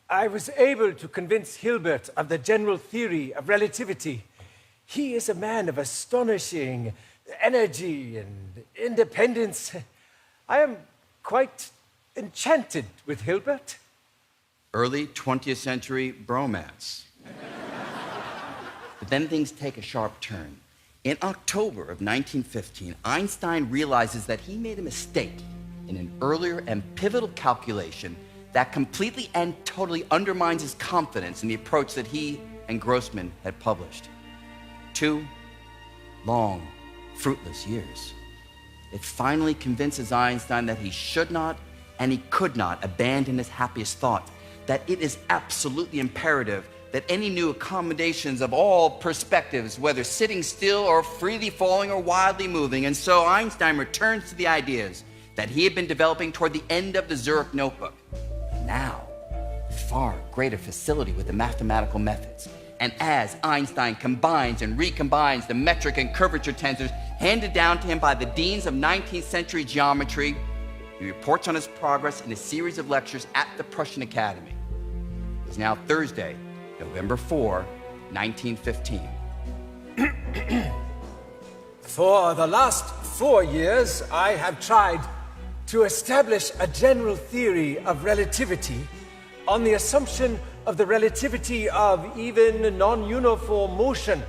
I was able to convince Hilbert of the general theory of relativity. He is a man of astonishing energy and independence. I am quite enchanted with Hilbert. Early 20th century bromance. But then things take a sharp turn. In October of 1915, Einstein realizes that he made a mistake in an earlier and pivotal calculation that completely and totally undermines his confidence in the approach that he and Grossman had published. 2 long, fruitless years. It finally convinces Einstein that he should not and he could not abandon his happiest thought, that it is absolutely imperative that any new accommodations of all perspectives, whether sitting still or freely falling or wildly moving, and so Einstein returns to the ideas that he had been developing toward the end of the Zurich notebook. Now, far greater facility with the mathematical methods. And as Einstein combines and recombines the metric and curvature tensors handed down to him by the deans of 19th century geometry, he reports on his progress in a series of lectures at the Prussian Academy. It's now Thursday, November 4, 1915. For the last 4 years, I have tried to establish a general theory of relativity on the assumption of the relativity of even non-uniform motion.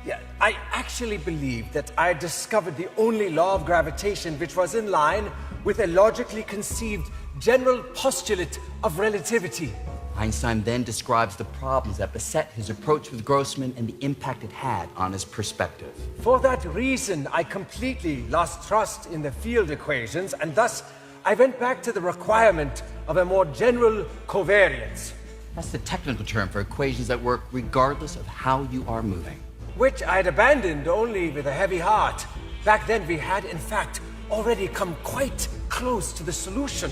Yeah, I actually believe that I discovered the only law of gravitation which was in line with a logically conceived general postulate of relativity. Einstein then describes the problems that beset his approach with Grossman and the impact it had on his perspective. For that reason, I completely lost trust in the field equations, and thus I went back to the requirement of a more general covariance. That's the technical term for equations that work regardless of how you are moving. Which I'd abandoned only with a heavy heart. Back then we had, in fact, already come quite close to the solution.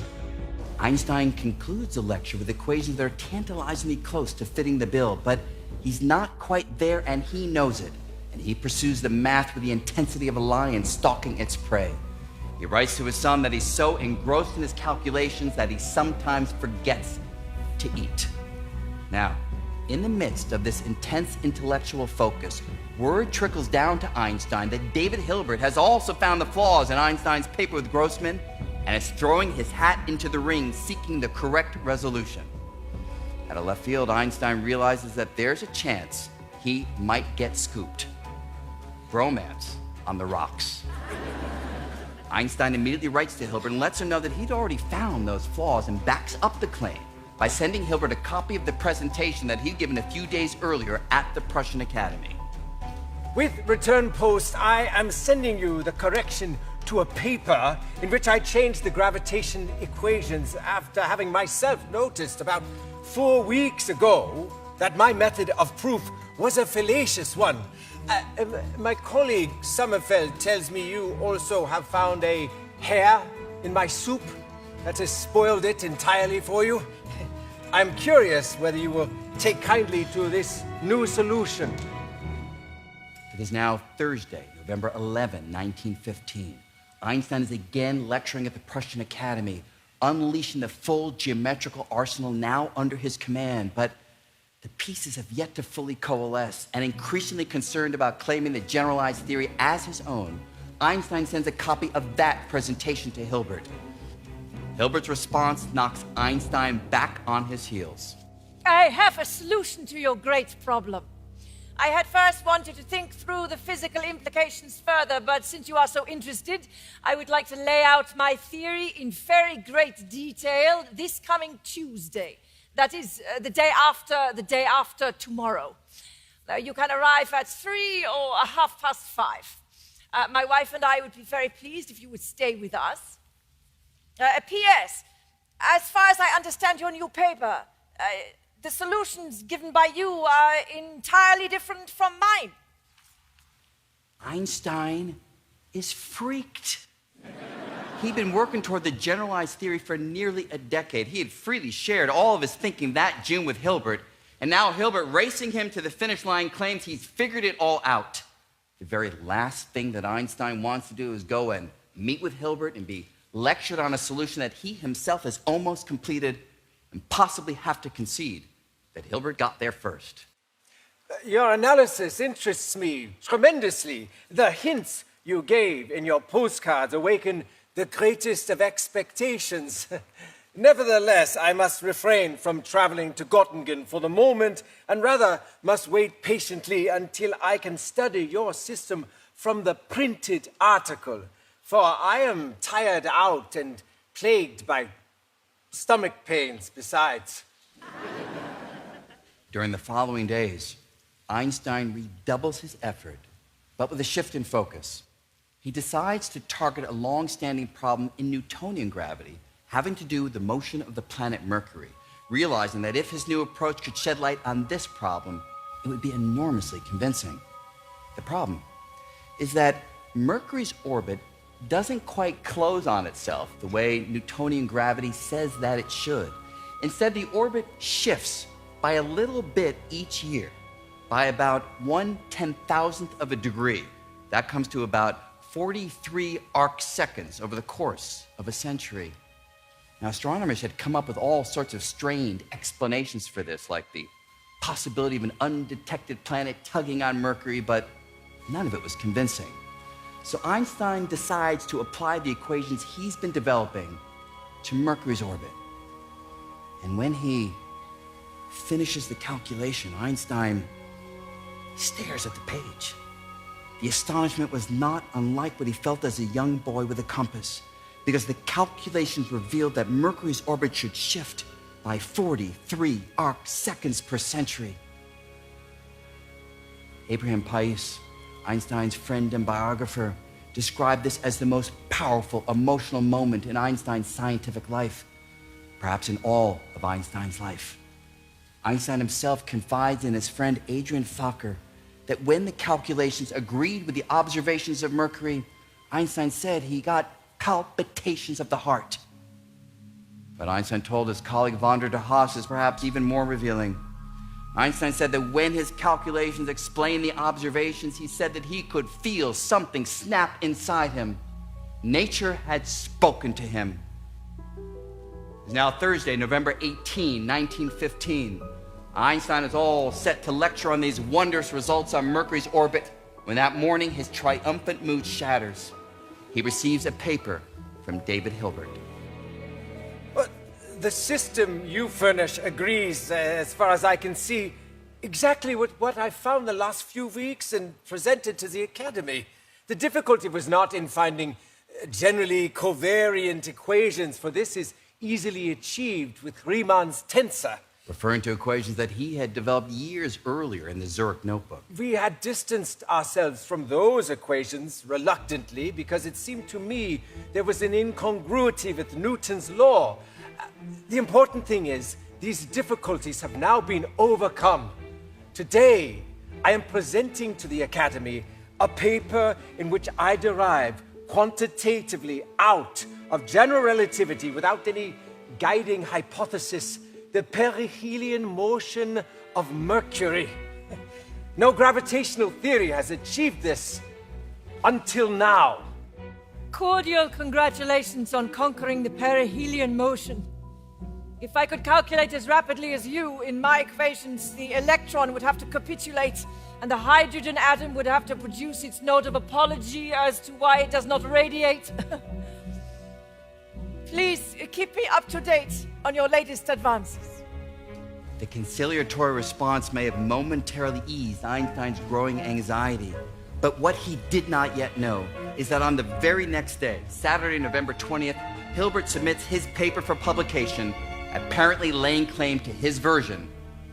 Einstein concludes the lecture with equations that are tantalizingly close to fitting the bill, but he's not quite there and he knows it. And he pursues the math with the intensity of a lion stalking its prey. He writes to his son that he's so engrossed in his calculations that he sometimes forgets to eat. Now, in the midst of this intense intellectual focus, word trickles down to Einstein that David Hilbert has also found the flaws in Einstein's paper with Grossman and is throwing his hat into the ring seeking the correct resolution. Out of left field, Einstein realizes that there's a chance he might get scooped. Bromance on the rocks. Einstein immediately writes to Hilbert and lets him know that he'd already found those flaws and backs up the claim by sending Hilbert a copy of the presentation that he'd given a few days earlier at the Prussian Academy. With return post, I am sending you the correction to a paper in which I changed the gravitation equations after having myself noticed about 4 weeks ago that my method of proof was a fallacious one. My colleague Sommerfeld tells me you also have found a hair in my soup that has spoiled it entirely for you. I'm curious whether you will take kindly to this new solution. It is now Thursday, November 11, 1915. Einstein is again lecturing at the Prussian Academy, unleashing the full geometrical arsenal now under his command. But the pieces have yet to fully coalesce, and increasingly concerned about claiming the generalized theory as his own, Einstein sends a copy of that presentation to Hilbert. Hilbert's response knocks Einstein back on his heels. I have a solution to your great problem. I had first wanted to think through the physical implications further, but since you are so interested, I would like to lay out my theory in very great detail this coming Tuesday. That is, the day after tomorrow. You can arrive at 3 or 5:30. My wife and I would be very pleased if you would stay with us. P.S. As far as I understand your new paper, the solutions given by you are entirely different from mine. Einstein is freaked. He'd been working toward the generalized theory for nearly a decade. He had freely shared all of his thinking that June with Hilbert, and now Hilbert, racing him to the finish line, claims he's figured it all out. The very last thing that Einstein wants to do is go and meet with Hilbert and be lectured on a solution that he himself has almost completed, and possibly have to concede that Hilbert got there first. Your analysis interests me tremendously. The hints you gave in your postcards awaken the greatest of expectations. Nevertheless, I must refrain from traveling to Göttingen for the moment, and rather must wait patiently until I can study your system from the printed article. For I am tired out and plagued by stomach pains besides. During the following days, Einstein redoubles his effort, but with a shift in focus. He decides to target a long-standing problem in Newtonian gravity, having to do with the motion of the planet Mercury, realizing that if his new approach could shed light on this problem, it would be enormously convincing. The problem is that Mercury's orbit doesn't quite close on itself the way Newtonian gravity says that it should. Instead, the orbit shifts by a little bit each year, by about 1/10,000th of a degree. That comes to about 43 arc seconds over the course of a century. Now, astronomers had come up with all sorts of strained explanations for this, like the possibility of an undetected planet tugging on Mercury, but none of it was convincing. So Einstein decides to apply the equations he's been developing to Mercury's orbit. And when he finishes the calculation, Einstein stares at the page. The astonishment was not unlike what he felt as a young boy with a compass, because the calculations revealed that Mercury's orbit should shift by 43 arc seconds per century. Abraham Pais, Einstein's friend and biographer, described this as the most powerful emotional moment in Einstein's scientific life, perhaps in all of Einstein's life. Einstein himself confides in his friend Adrian Fokker that when the calculations agreed with the observations of Mercury, Einstein said he got palpitations of the heart. But Einstein told his colleague von der Haas is perhaps even more revealing. Einstein said that when his calculations explained the observations, he said that he could feel something snap inside him. Nature had spoken to him. It's now Thursday, November 18, 1915. Einstein is all set to lecture on these wondrous results on Mercury's orbit when that morning his triumphant mood shatters. He receives a paper from David Hilbert. But the system you furnish agrees, as far as I can see, exactly with what I found the last few weeks and presented to the Academy. The difficulty was not in finding generally covariant equations, for this is easily achieved with Riemann's tensor. referring to equations that he had developed years earlier in the Zurich notebook. We had distanced ourselves from those equations reluctantly because it seemed to me there was an incongruity with Newton's law. The important thing is, these difficulties have now been overcome. Today, I am presenting to the Academy a paper in which I derive quantitatively out of general relativity without any guiding hypothesis the perihelion motion of Mercury. No gravitational theory has achieved this until now. Cordial congratulations on conquering the perihelion motion. If I could calculate as rapidly as you, in my equations, the electron would have to capitulate and the hydrogen atom would have to produce its note of apology as to why it does not radiate. Please keep me up to date on your latest advances. The conciliatory response may have momentarily eased Einstein's growing anxiety, but what he did not yet know is that on the very next day, Saturday, November 20th, Hilbert submits his paper for publication, apparently laying claim to his version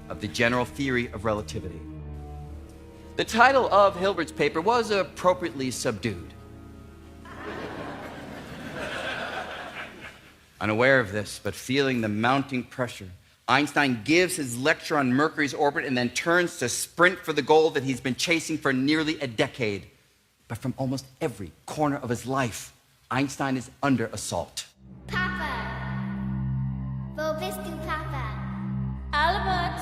of the general theory of relativity. The title of Hilbert's paper was appropriately subdued. Unaware of this, but feeling the mounting pressure, Einstein gives his lecture on Mercury's orbit and then turns to sprint for the goal that he's been chasing for nearly a decade. But from almost every corner of his life, Einstein is under assault. Papa. Wo bist du, Papa? Albert.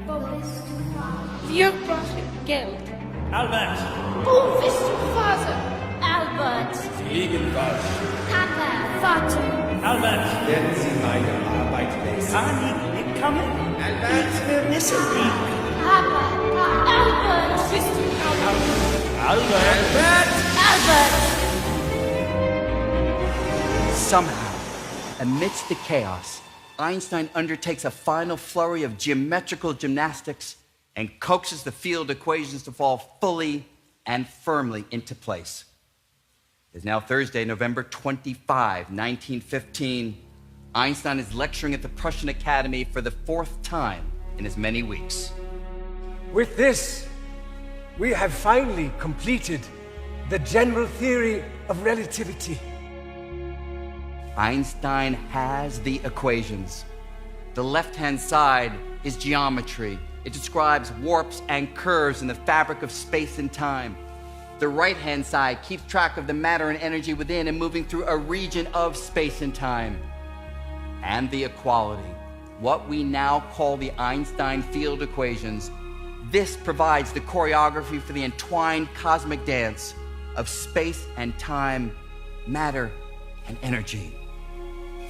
Wo bist du, Vater? Wir brauchen Geld. Albert! Wo bist du, Vater? Albert. Sie liegen falsch. Papa. Vater. Albert! Werden Sie meine Arbeit lesen? Annie, komm in. Albert! Ich vermisse Sie. Papa. Albert. Wo bist du, Albert? Albert! Albert. Somehow, amidst the chaos, Einstein undertakes a final flurry of geometrical gymnastics and coaxes the field equations to fall fully and firmly into place. It is now Thursday, November 25, 1915. Einstein is lecturing at the Prussian Academy for the fourth time in as many weeks. With this, we have finally completed the general theory of relativity. Einstein has the equations. The left-hand side is geometry. It describes warps and curves in the fabric of space and time. The right-hand side keeps track of the matter and energy within and moving through a region of space and time. And the equality, what we now call the Einstein field equations, this provides the choreography for the entwined cosmic dance of space and time, matter and energy.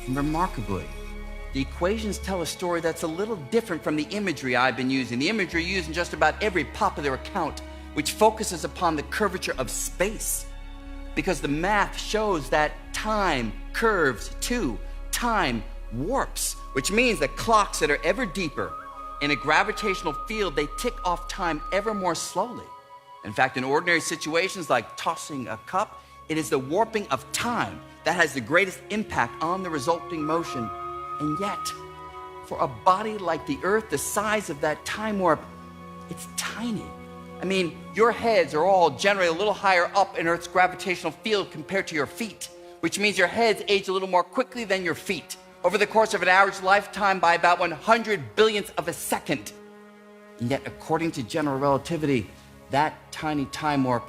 And remarkably, the equations tell a story that's a little different from the imagery I've been using. The imagery used in just about every popular account, which focuses upon the curvature of space. Because the math shows that time curves too. Time warps, which means that clocks that are ever deeper in a gravitational field, they tick off time ever more slowly. In fact, in ordinary situations like tossing a cup, it is the warping of time that has the greatest impact on the resulting motion. And yet, for a body like the Earth, the size of that time warp, it's tiny. I mean, your heads are all generally a little higher up in Earth's gravitational field compared to your feet, which means your heads age a little more quickly than your feet, over the course of an average lifetime by about 100 billionths of a second. And yet, according to general relativity, that tiny time warp,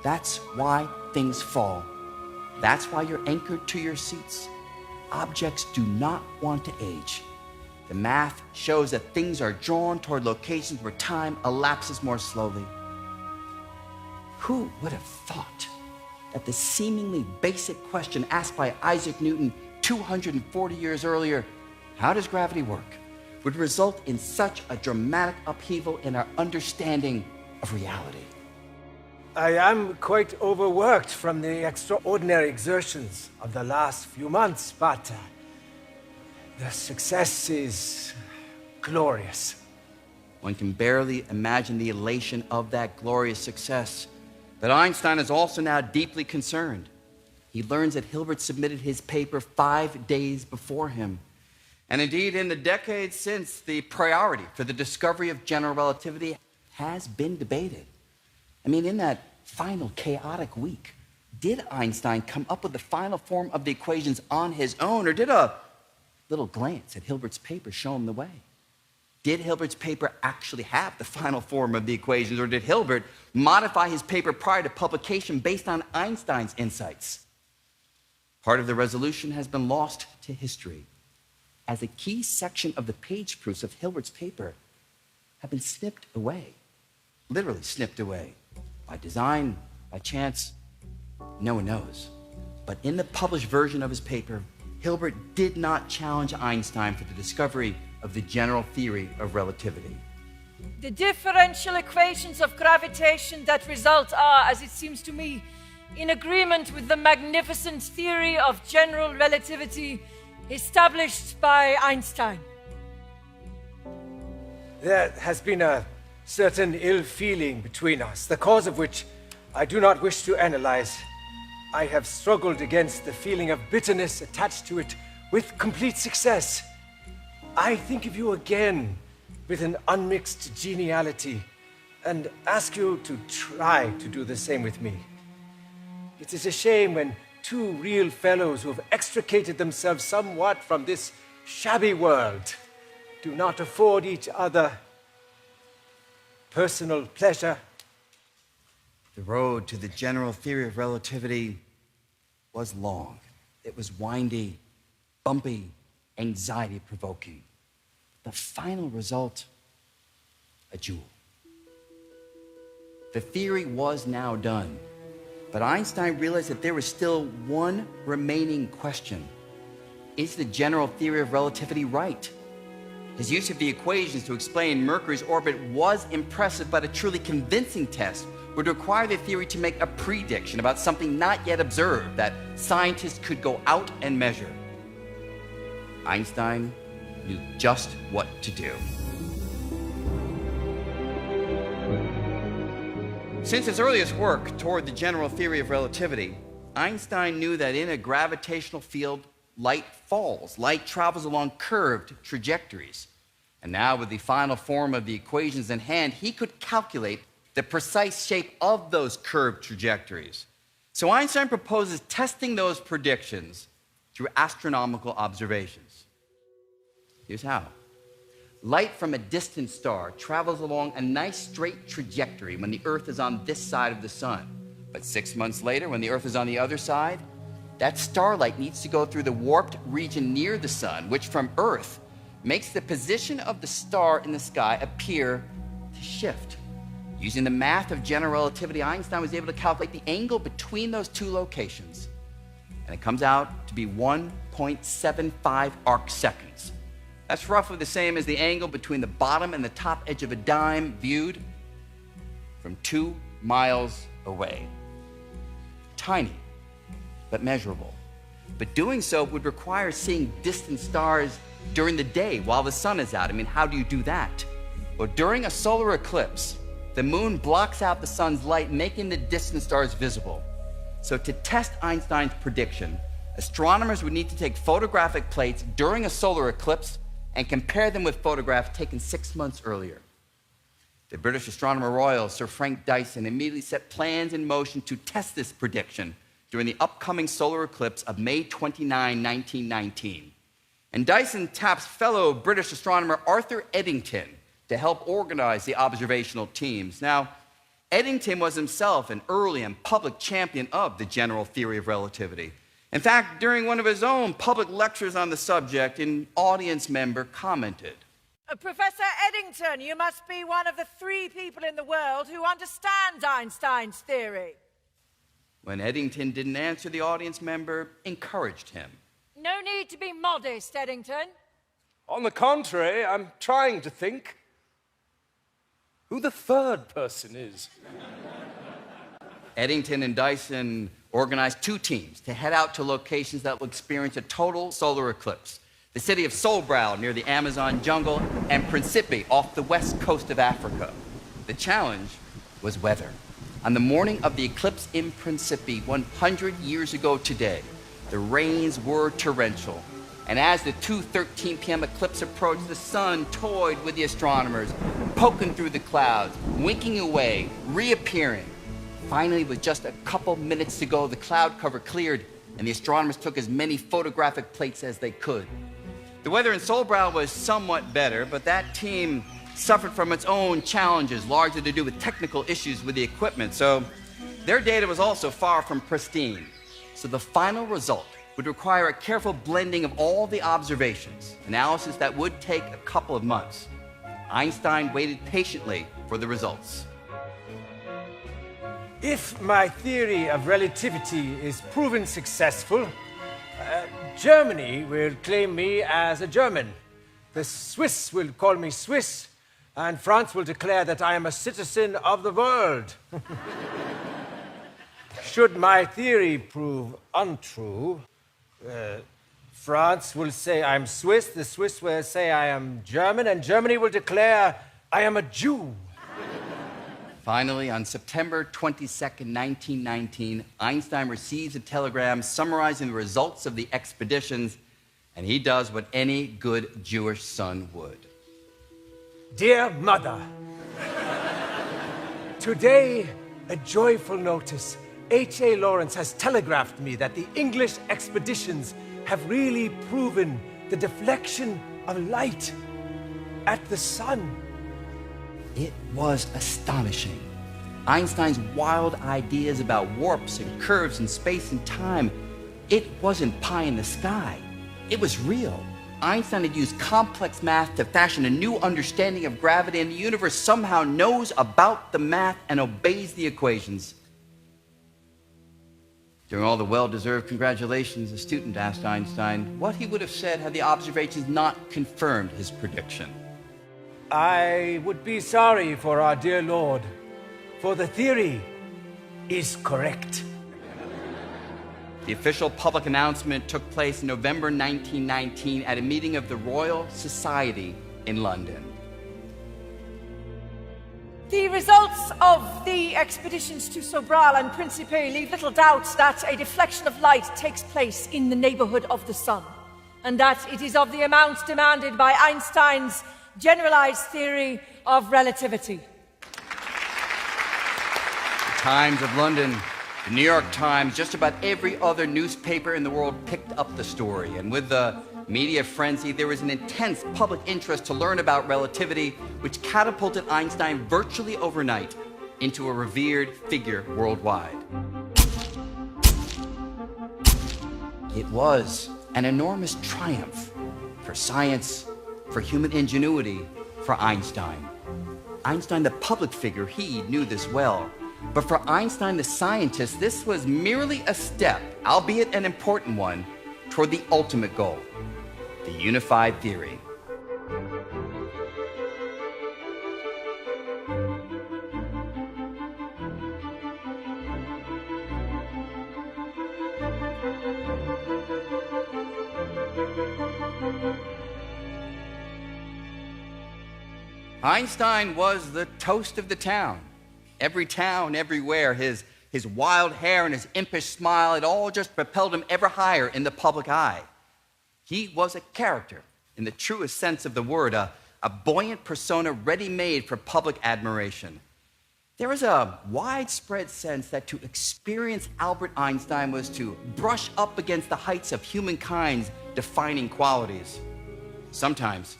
that's why things fall. That's why you're anchored to your seats. Objects do not want to age. The math shows that things are drawn toward locations where time elapses more slowly. Who would have thought that the seemingly basic question asked by Isaac Newton 240 years earlier, how does gravity work, would result in such a dramatic upheaval in our understanding of reality? I am quite overworked from the extraordinary exertions of the last few months, but the success is glorious. One can barely imagine the elation of that glorious success. But Einstein is also now deeply concerned. He learns that Hilbert submitted his paper 5 days before him. And indeed, in the decades since, the priority for the discovery of general relativity has been debated. I mean, in that final chaotic week, did Einstein come up with the final form of the equations on his own, or did a little glance at Hilbert's paper show him the way? Did Hilbert's paper actually have the final form of the equations, or did Hilbert modify his paper prior to publication based on Einstein's insights? Part of the resolution has been lost to history, as a key section of the page proofs of Hilbert's paper have been snipped away, literally snipped away, by design, by chance, no one knows. But in the published version of his paper, Hilbert did not challenge Einstein for the discovery of the general theory of relativity. The differential equations of gravitation that result are, as it seems to me, in agreement with the magnificent theory of general relativity established by Einstein. There has been a certain ill feeling between us, the cause of which I do not wish to analyze. I have struggled against the feeling of bitterness attached to it with complete success. I think of you again with an unmixed geniality and ask you to try to do the same with me. It is a shame when two real fellows who have extricated themselves somewhat from this shabby world do not afford each other personal pleasure. The road to the general theory of relativity was long. It was windy, bumpy, anxiety-provoking. The final result, a jewel. The theory was now done, but Einstein realized that there was still one remaining question. Is the general theory of relativity right? His use of the equations to explain Mercury's orbit was impressive, but a truly convincing test would require the theory to make a prediction about something not yet observed that scientists could go out and measure. Einstein knew just what to do. Since his earliest work toward the general theory of relativity, Einstein knew that in a gravitational field, light falls. Light travels along curved trajectories. And now, with the final form of the equations in hand, he could calculate the precise shape of those curved trajectories. So Einstein proposes testing those predictions through astronomical observations. Here's how. Light from a distant star travels along a nice straight trajectory when the Earth is on this side of the sun. But 6 months later, when the Earth is on the other side, that starlight needs to go through the warped region near the sun, which from Earth makes the position of the star in the sky appear to shift. Using the math of general relativity, Einstein was able to calculate the angle between those two locations, and it comes out to be 1.75 arc seconds. That's roughly the same as the angle between the bottom and the top edge of a dime viewed from 2 miles away. Tiny, but measurable. But doing so would require seeing distant stars during the day while the sun is out. I mean, how do you do that? Well, during a solar eclipse, the moon blocks out the sun's light, making the distant stars visible. So to test Einstein's prediction, astronomers would need to take photographic plates during a solar eclipse and compare them with photographs taken 6 months earlier. The British Astronomer Royal, Sir Frank Dyson, immediately set plans in motion to test this prediction during the upcoming solar eclipse of May 29, 1919. And Dyson taps fellow British astronomer Arthur Eddington to help organize the observational teams. Now, Eddington was himself an early and public champion of the general theory of relativity. In fact, during one of his own public lectures on the subject, an audience member commented, Professor Eddington, you must be one of the 3 people in the world who understands Einstein's theory. When Eddington didn't answer, the audience member encouraged him. No need to be modest, Eddington. On the contrary, I'm trying to think who the third person is. Eddington and Dyson organized 2 teams to head out to locations that will experience a total solar eclipse. The city of Sobral near the Amazon jungle and Principe off the west coast of Africa. The challenge was weather. On the morning of the eclipse in Principe 100 years ago today, the rains were torrential. And as the 2:13 p.m. eclipse approached, the sun toyed with the astronomers, poking through the clouds, winking away, reappearing. Finally, with just a couple minutes to go, the cloud cover cleared, and the astronomers took as many photographic plates as they could. The weather in Solbral was somewhat better, but that team suffered from its own challenges, largely to do with technical issues with the equipment, so their data was also far from pristine. So the final result would require a careful blending of all the observations, analysis that would take a couple of months. Einstein waited patiently for the results. If my theory of relativity is proven successful, Germany will claim me as a German. The Swiss will call me Swiss, and France will declare that I am a citizen of the world. Should my theory prove untrue, France will say I'm Swiss, the Swiss will say I am German, and Germany will declare I am a Jew. Finally, on September 22nd, 1919, Einstein receives a telegram summarizing the results of the expeditions, and he does what any good Jewish son would. Dear Mother, today a joyful notice. H.A. Lawrence has telegraphed me that the English expeditions have really proven the deflection of light at the sun. It was astonishing. Einstein's wild ideas about warps and curves in space and time, it wasn't pie in the sky. It was real. Einstein had used complex math to fashion a new understanding of gravity, and the universe somehow knows about the math and obeys the equations. During all the well-deserved congratulations, a student asked Einstein what he would have said had the observations not confirmed his prediction. I would be sorry for our dear Lord, for the theory is correct. The official public announcement took place in November 1919 at a meeting of the Royal Society in London. The results of the expeditions to Sobral and Principe leave little doubt that a deflection of light takes place in the neighborhood of the sun, and that it is of the amount demanded by Einstein's generalized theory of relativity. The Times of London, the New York Times, just about every other newspaper in the world picked up the story, and with the media frenzy, there was an intense public interest to learn about relativity, which catapulted Einstein virtually overnight into a revered figure worldwide. It was an enormous triumph for science, for human ingenuity, for Einstein. Einstein, the public figure, he knew this well. But for Einstein, the scientist, this was merely a step, albeit an important one, toward the ultimate goal. The unified theory. Einstein was the toast of the town. Every town, everywhere, his wild hair and his impish smile, it all just propelled him ever higher in the public eye. He was a character, in the truest sense of the word, a buoyant persona ready-made for public admiration. There was a widespread sense that to experience Albert Einstein was to brush up against the heights of humankind's defining qualities. Sometimes,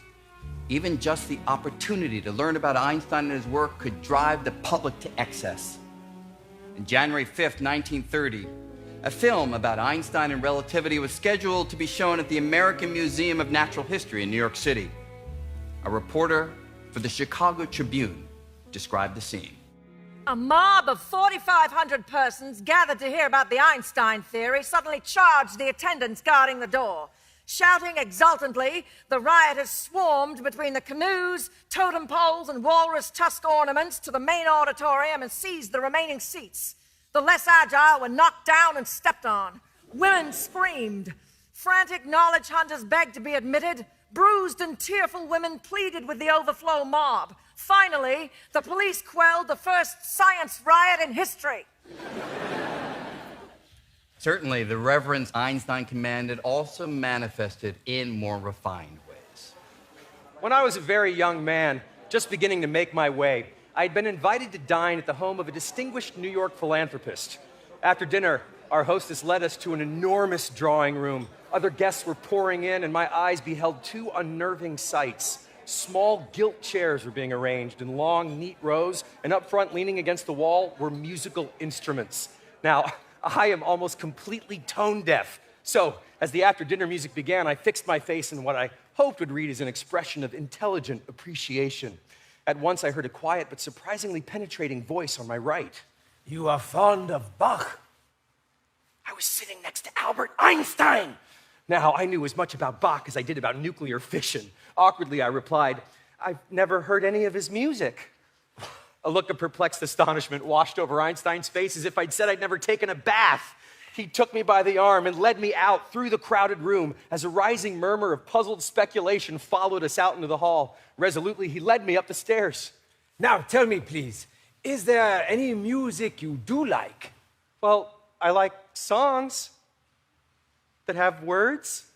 even just the opportunity to learn about Einstein and his work could drive the public to excess. On January 5th, 1930, a film about Einstein and relativity was scheduled to be shown at the American Museum of Natural History in New York City. A reporter for the Chicago Tribune described the scene. A mob of 4,500 persons gathered to hear about the Einstein theory suddenly charged the attendants guarding the door. Shouting exultantly, the rioters swarmed between the canoes, totem poles, and walrus tusk ornaments to the main auditorium and seized the remaining seats. The less agile were knocked down and stepped on. Women screamed. Frantic knowledge hunters begged to be admitted. Bruised and tearful women pleaded with the overflow mob. Finally, the police quelled the first science riot in history. Certainly, the reverence Einstein commanded also manifested in more refined ways. When I was a very young man, just beginning to make my way, I had been invited to dine at the home of a distinguished New York philanthropist. After dinner, our hostess led us to an enormous drawing room. Other guests were pouring in, and my eyes beheld two unnerving sights. Small gilt chairs were being arranged in long, neat rows, and up front, leaning against the wall, were musical instruments. Now, I am almost completely tone deaf. So, as the after-dinner music began, I fixed my face in what I hoped would read as an expression of intelligent appreciation. At once, I heard a quiet but surprisingly penetrating voice on my right. You are fond of Bach? I was sitting next to Albert Einstein. Now, I knew as much about Bach as I did about nuclear fission. Awkwardly, I replied, I've never heard any of his music. A look of perplexed astonishment washed over Einstein's face as if I'd said I'd never taken a bath. He took me by the arm and led me out through the crowded room as a rising murmur of puzzled speculation followed us out into the hall. Resolutely, he led me up the stairs. Now, tell me, please, is there any music you do like? Well, I like songs that have words.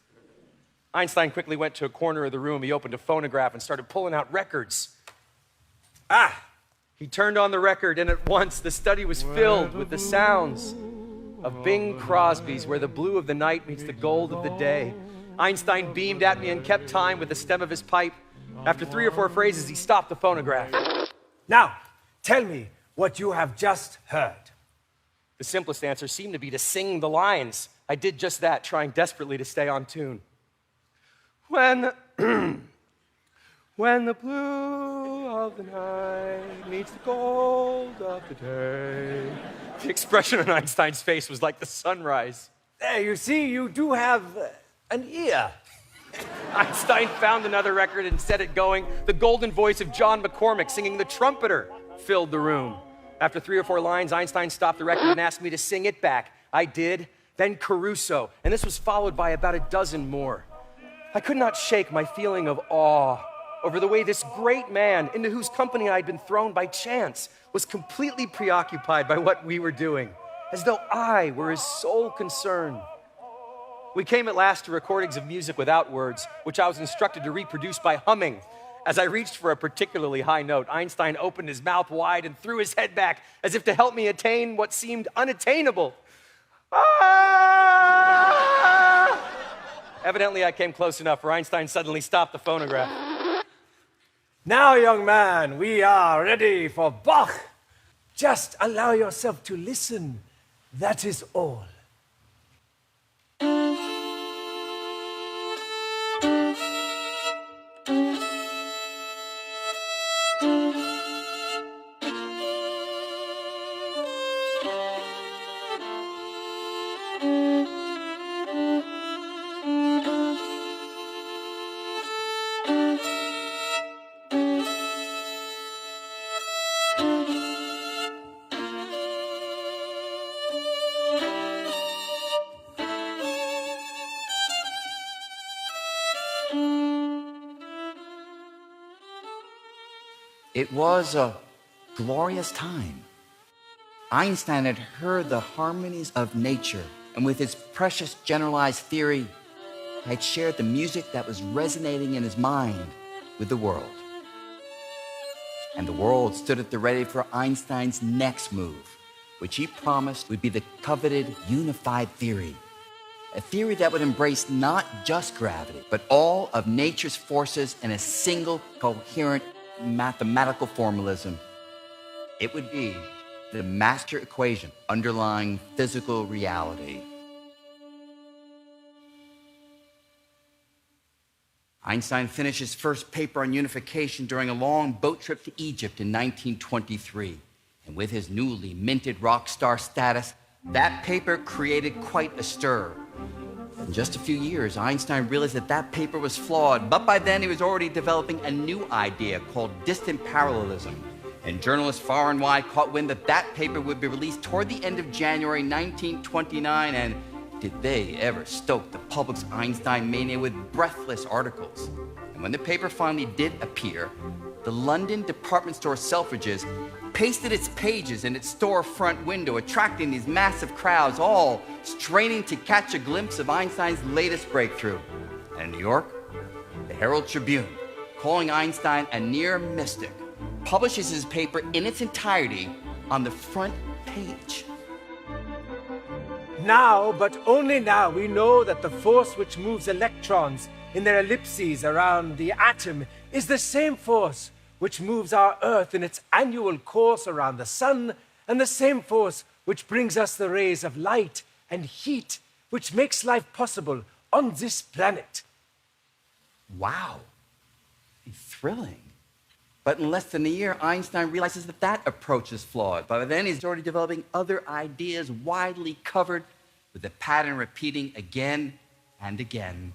Einstein quickly went to a corner of the room. He opened a phonograph and started pulling out records. He turned on the record, and at once the study was filled with the sounds of Bing Crosby's Where the Blue of the Night Meets the Gold of the Day. Einstein beamed at me and kept time with the stem of his pipe. After 3 or 4 phrases, he stopped the phonograph. Now, tell me what you have just heard. The simplest answer seemed to be to sing the lines. I did just that, trying desperately to stay on tune. When the blue of the night meets the gold of the day. The expression on Einstein's face was like the sunrise. There, you see, you do have an ear. Einstein found another record and set it going. The golden voice of John McCormick singing The Trumpeter filled the room. After 3 or 4 lines, Einstein stopped the record and asked me to sing it back. I did, then Caruso, and this was followed by about a dozen more. I could not shake my feeling of awe over the way this great man, into whose company I'd been thrown by chance, was completely preoccupied by what we were doing, as though I were his sole concern. We came at last to recordings of music without words, which I was instructed to reproduce by humming. As I reached for a particularly high note, Einstein opened his mouth wide and threw his head back as if to help me attain what seemed unattainable. Ah! Evidently, I came close enough, for Einstein suddenly stopped the phonograph. Now, young man, we are ready for Bach. Just allow yourself to listen. That is all. It was a glorious time. Einstein had heard the harmonies of nature, and with his precious generalized theory, had shared the music that was resonating in his mind with the world. And the world stood at the ready for Einstein's next move, which he promised would be the coveted unified theory. A theory that would embrace not just gravity, but all of nature's forces in a single coherent mathematical formalism. It would be the master equation underlying physical reality. Einstein finished his first paper on unification during a long boat trip to Egypt in 1923. And with his newly minted rock star status, that paper created quite a stir. In just a few years, Einstein realized that that paper was flawed, but by then he was already developing a new idea called distant parallelism. And journalists far and wide caught wind that that paper would be released toward the end of January 1929, and did they ever stoke the public's Einstein mania with breathless articles. And when the paper finally did appear, the London department store Selfridges pasted its pages in its storefront window, attracting these massive crowds, all straining to catch a glimpse of Einstein's latest breakthrough. And in New York, the Herald Tribune, calling Einstein a near mystic, publishes his paper in its entirety on the front page. Now, but only now, we know that the force which moves electrons in their ellipses around the atom is the same force which moves our Earth in its annual course around the sun, and the same force which brings us the rays of light and heat, which makes life possible on this planet. Wow. Thrilling. But in less than a year, Einstein realizes that that approach is flawed. By then, he's already developing other ideas widely covered, with the pattern repeating again and again.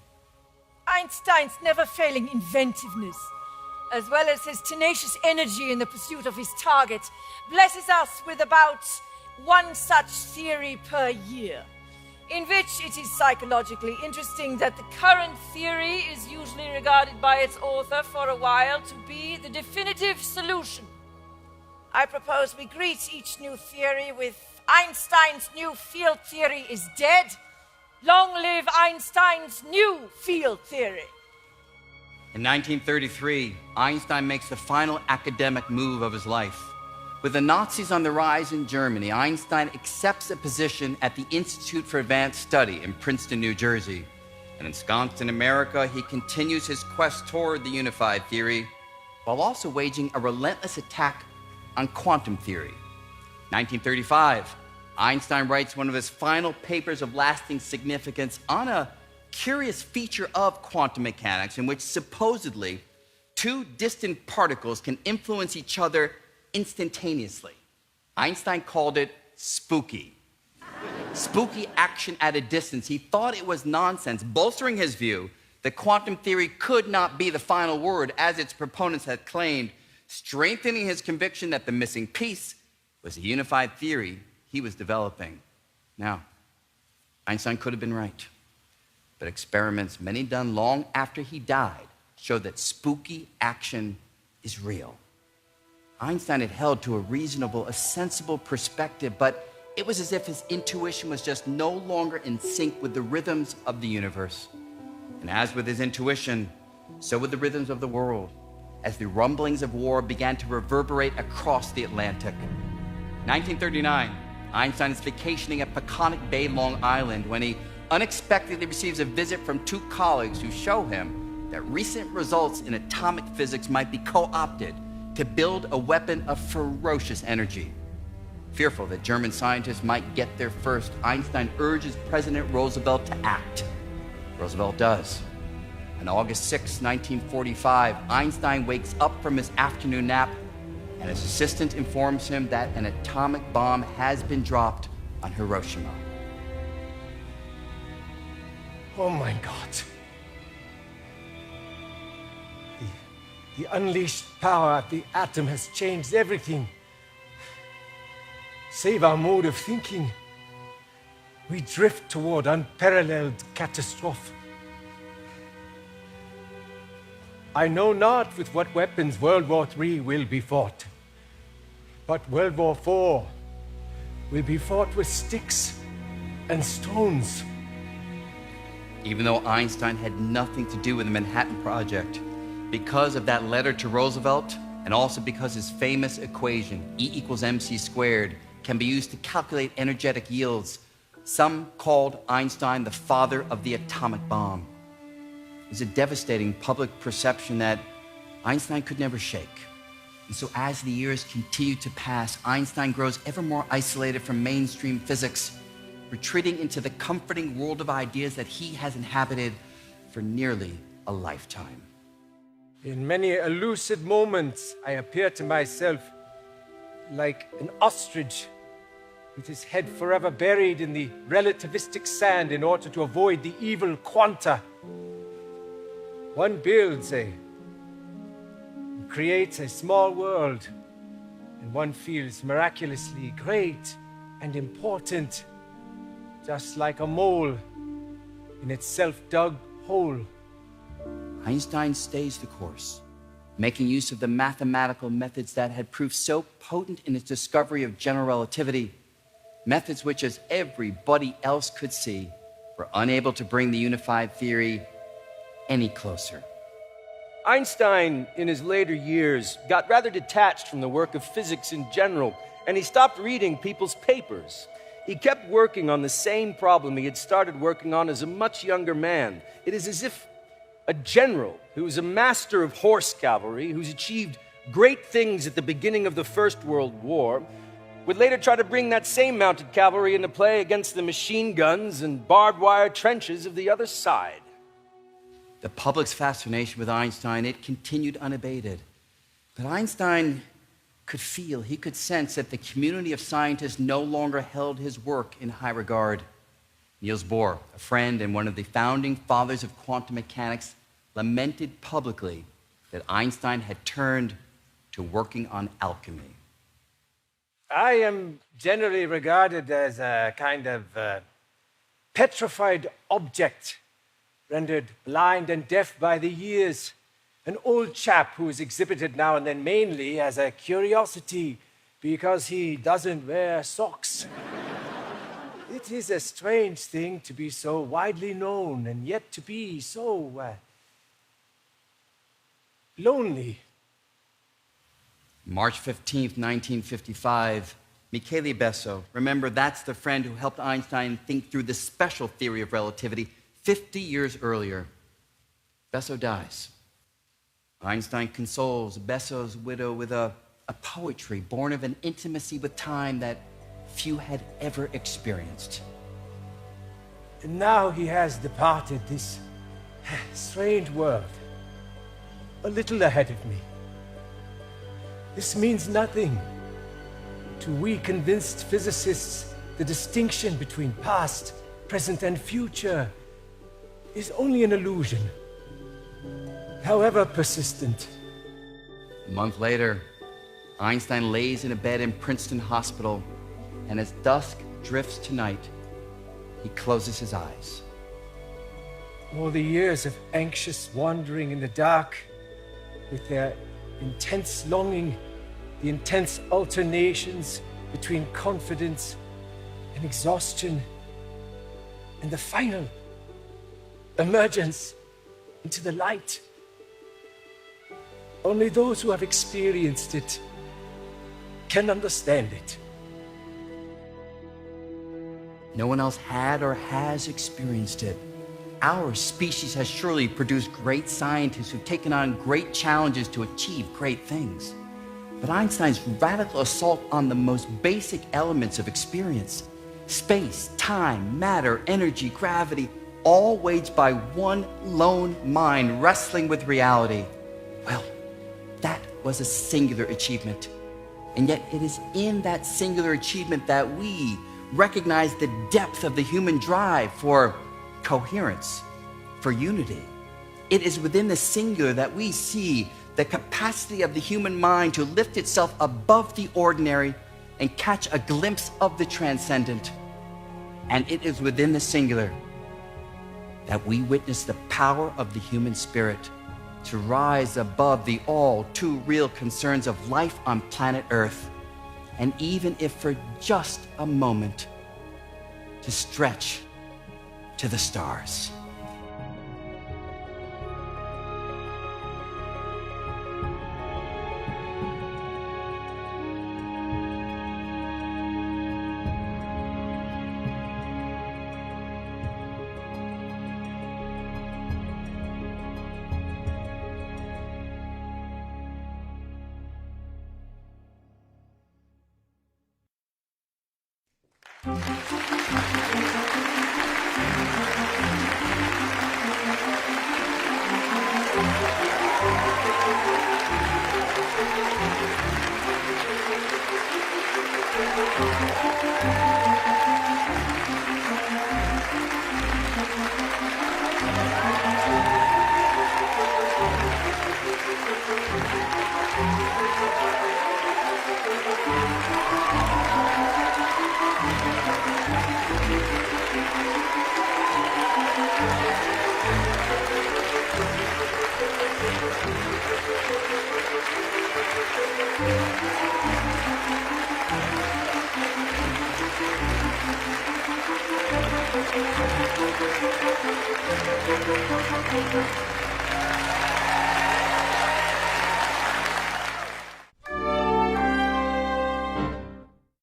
Einstein's never-failing inventiveness, as well as his tenacious energy in the pursuit of his target, blesses us with about one such theory per year, in which it is psychologically interesting that the current theory is usually regarded by its author for a while to be the definitive solution. I propose we greet each new theory with Einstein's new field theory is dead. Long live Einstein's new field theory. In 1933, Einstein makes the final academic move of his life. With the Nazis on the rise in Germany, Einstein accepts a position at the Institute for Advanced Study in Princeton, New Jersey. And ensconced in America, he continues his quest toward the unified theory, while also waging a relentless attack on quantum theory. 1935, Einstein writes one of his final papers of lasting significance on a curious feature of quantum mechanics in which supposedly two distant particles can influence each other instantaneously. Einstein called it spooky. Spooky action at a distance. He thought it was nonsense, bolstering his view that quantum theory could not be the final word, as its proponents had claimed, strengthening his conviction that the missing piece was a unified theory he was developing. Now, Einstein could have been right, but experiments, many done long after he died, showed that spooky action is real. Einstein had held to a reasonable, a sensible perspective, but it was as if his intuition was just no longer in sync with the rhythms of the universe. And as with his intuition, so with the rhythms of the world, as the rumblings of war began to reverberate across the Atlantic. 1939, Einstein is vacationing at Peconic Bay, Long Island, when he unexpectedly receives a visit from two colleagues who show him that recent results in atomic physics might be co-opted to build a weapon of ferocious energy. Fearful that German scientists might get there first, Einstein urges President Roosevelt to act. Roosevelt does. On August 6, 1945, Einstein wakes up from his afternoon nap, and his assistant informs him that an atomic bomb has been dropped on Hiroshima. Oh my God. The unleashed power of the atom has changed everything. Save our mode of thinking. We drift toward unparalleled catastrophe. I know not with what weapons World War III will be fought, but World War IV will be fought with sticks and stones. Even though Einstein had nothing to do with the Manhattan Project, because of that letter to Roosevelt, and also because his famous equation, E equals mc squared, can be used to calculate energetic yields, some called Einstein the father of the atomic bomb. It was a devastating public perception that Einstein could never shake. And so as the years continue to pass, Einstein grows ever more isolated from mainstream physics, retreating into the comforting world of ideas that he has inhabited for nearly a lifetime. In many elusive moments, I appear to myself like an ostrich with his head forever buried in the relativistic sand in order to avoid the evil quanta. One builds creates a small world, and one feels miraculously great and important, just like a mole in its self-dug hole. Einstein stays the course, making use of the mathematical methods that had proved so potent in its discovery of general relativity, methods which, as everybody else could see, were unable to bring the unified theory any closer. Einstein, in his later years, got rather detached from the work of physics in general, and he stopped reading people's papers. He kept working on the same problem he had started working on as a much younger man. It is as if a general who is a master of horse cavalry, who's achieved great things at the beginning of the First World War, would later try to bring that same mounted cavalry into play against the machine guns and barbed wire trenches of the other side. The public's fascination with Einstein, it continued unabated. But Einstein could feel, he could sense that the community of scientists no longer held his work in high regard. Niels Bohr, a friend and one of the founding fathers of quantum mechanics, lamented publicly that Einstein had turned to working on alchemy. I am generally regarded as a kind of petrified object, rendered blind and deaf by the years. An old chap who is exhibited now and then mainly as a curiosity because he doesn't wear socks. It is a strange thing to be so widely known and yet to be so lonely. March 15th, 1955, Michele Besso, remember that's the friend who helped Einstein think through the special theory of relativity 50 years earlier. Besso dies. Einstein consoles Besso's widow with a poetry born of an intimacy with time that few had ever experienced. And now he has departed this strange world, a little ahead of me. This means nothing. To we convinced physicists, the distinction between past, present, and future is only an illusion, however persistent. A month later, Einstein lays in a bed in Princeton Hospital, and as dusk drifts to night, he closes his eyes. All the years of anxious wandering in the dark, with their intense longing, the intense alternations between confidence and exhaustion, and the final emergence into the light. Only those who have experienced it can understand it. No one else had or has experienced it. Our species has surely produced great scientists who've taken on great challenges to achieve great things. But Einstein's radical assault on the most basic elements of experience, space, time, matter, energy, gravity, all waged by one lone mind wrestling with reality, well, that was a singular achievement. And yet it is in that singular achievement that we recognize the depth of the human drive for coherence, for unity. It is within the singular that we see the capacity of the human mind to lift itself above the ordinary and catch a glimpse of the transcendent. And it is within the singular that we witness the power of the human spirit to rise above the all too real concerns of life on planet Earth, and even if for just a moment, to stretch to the stars.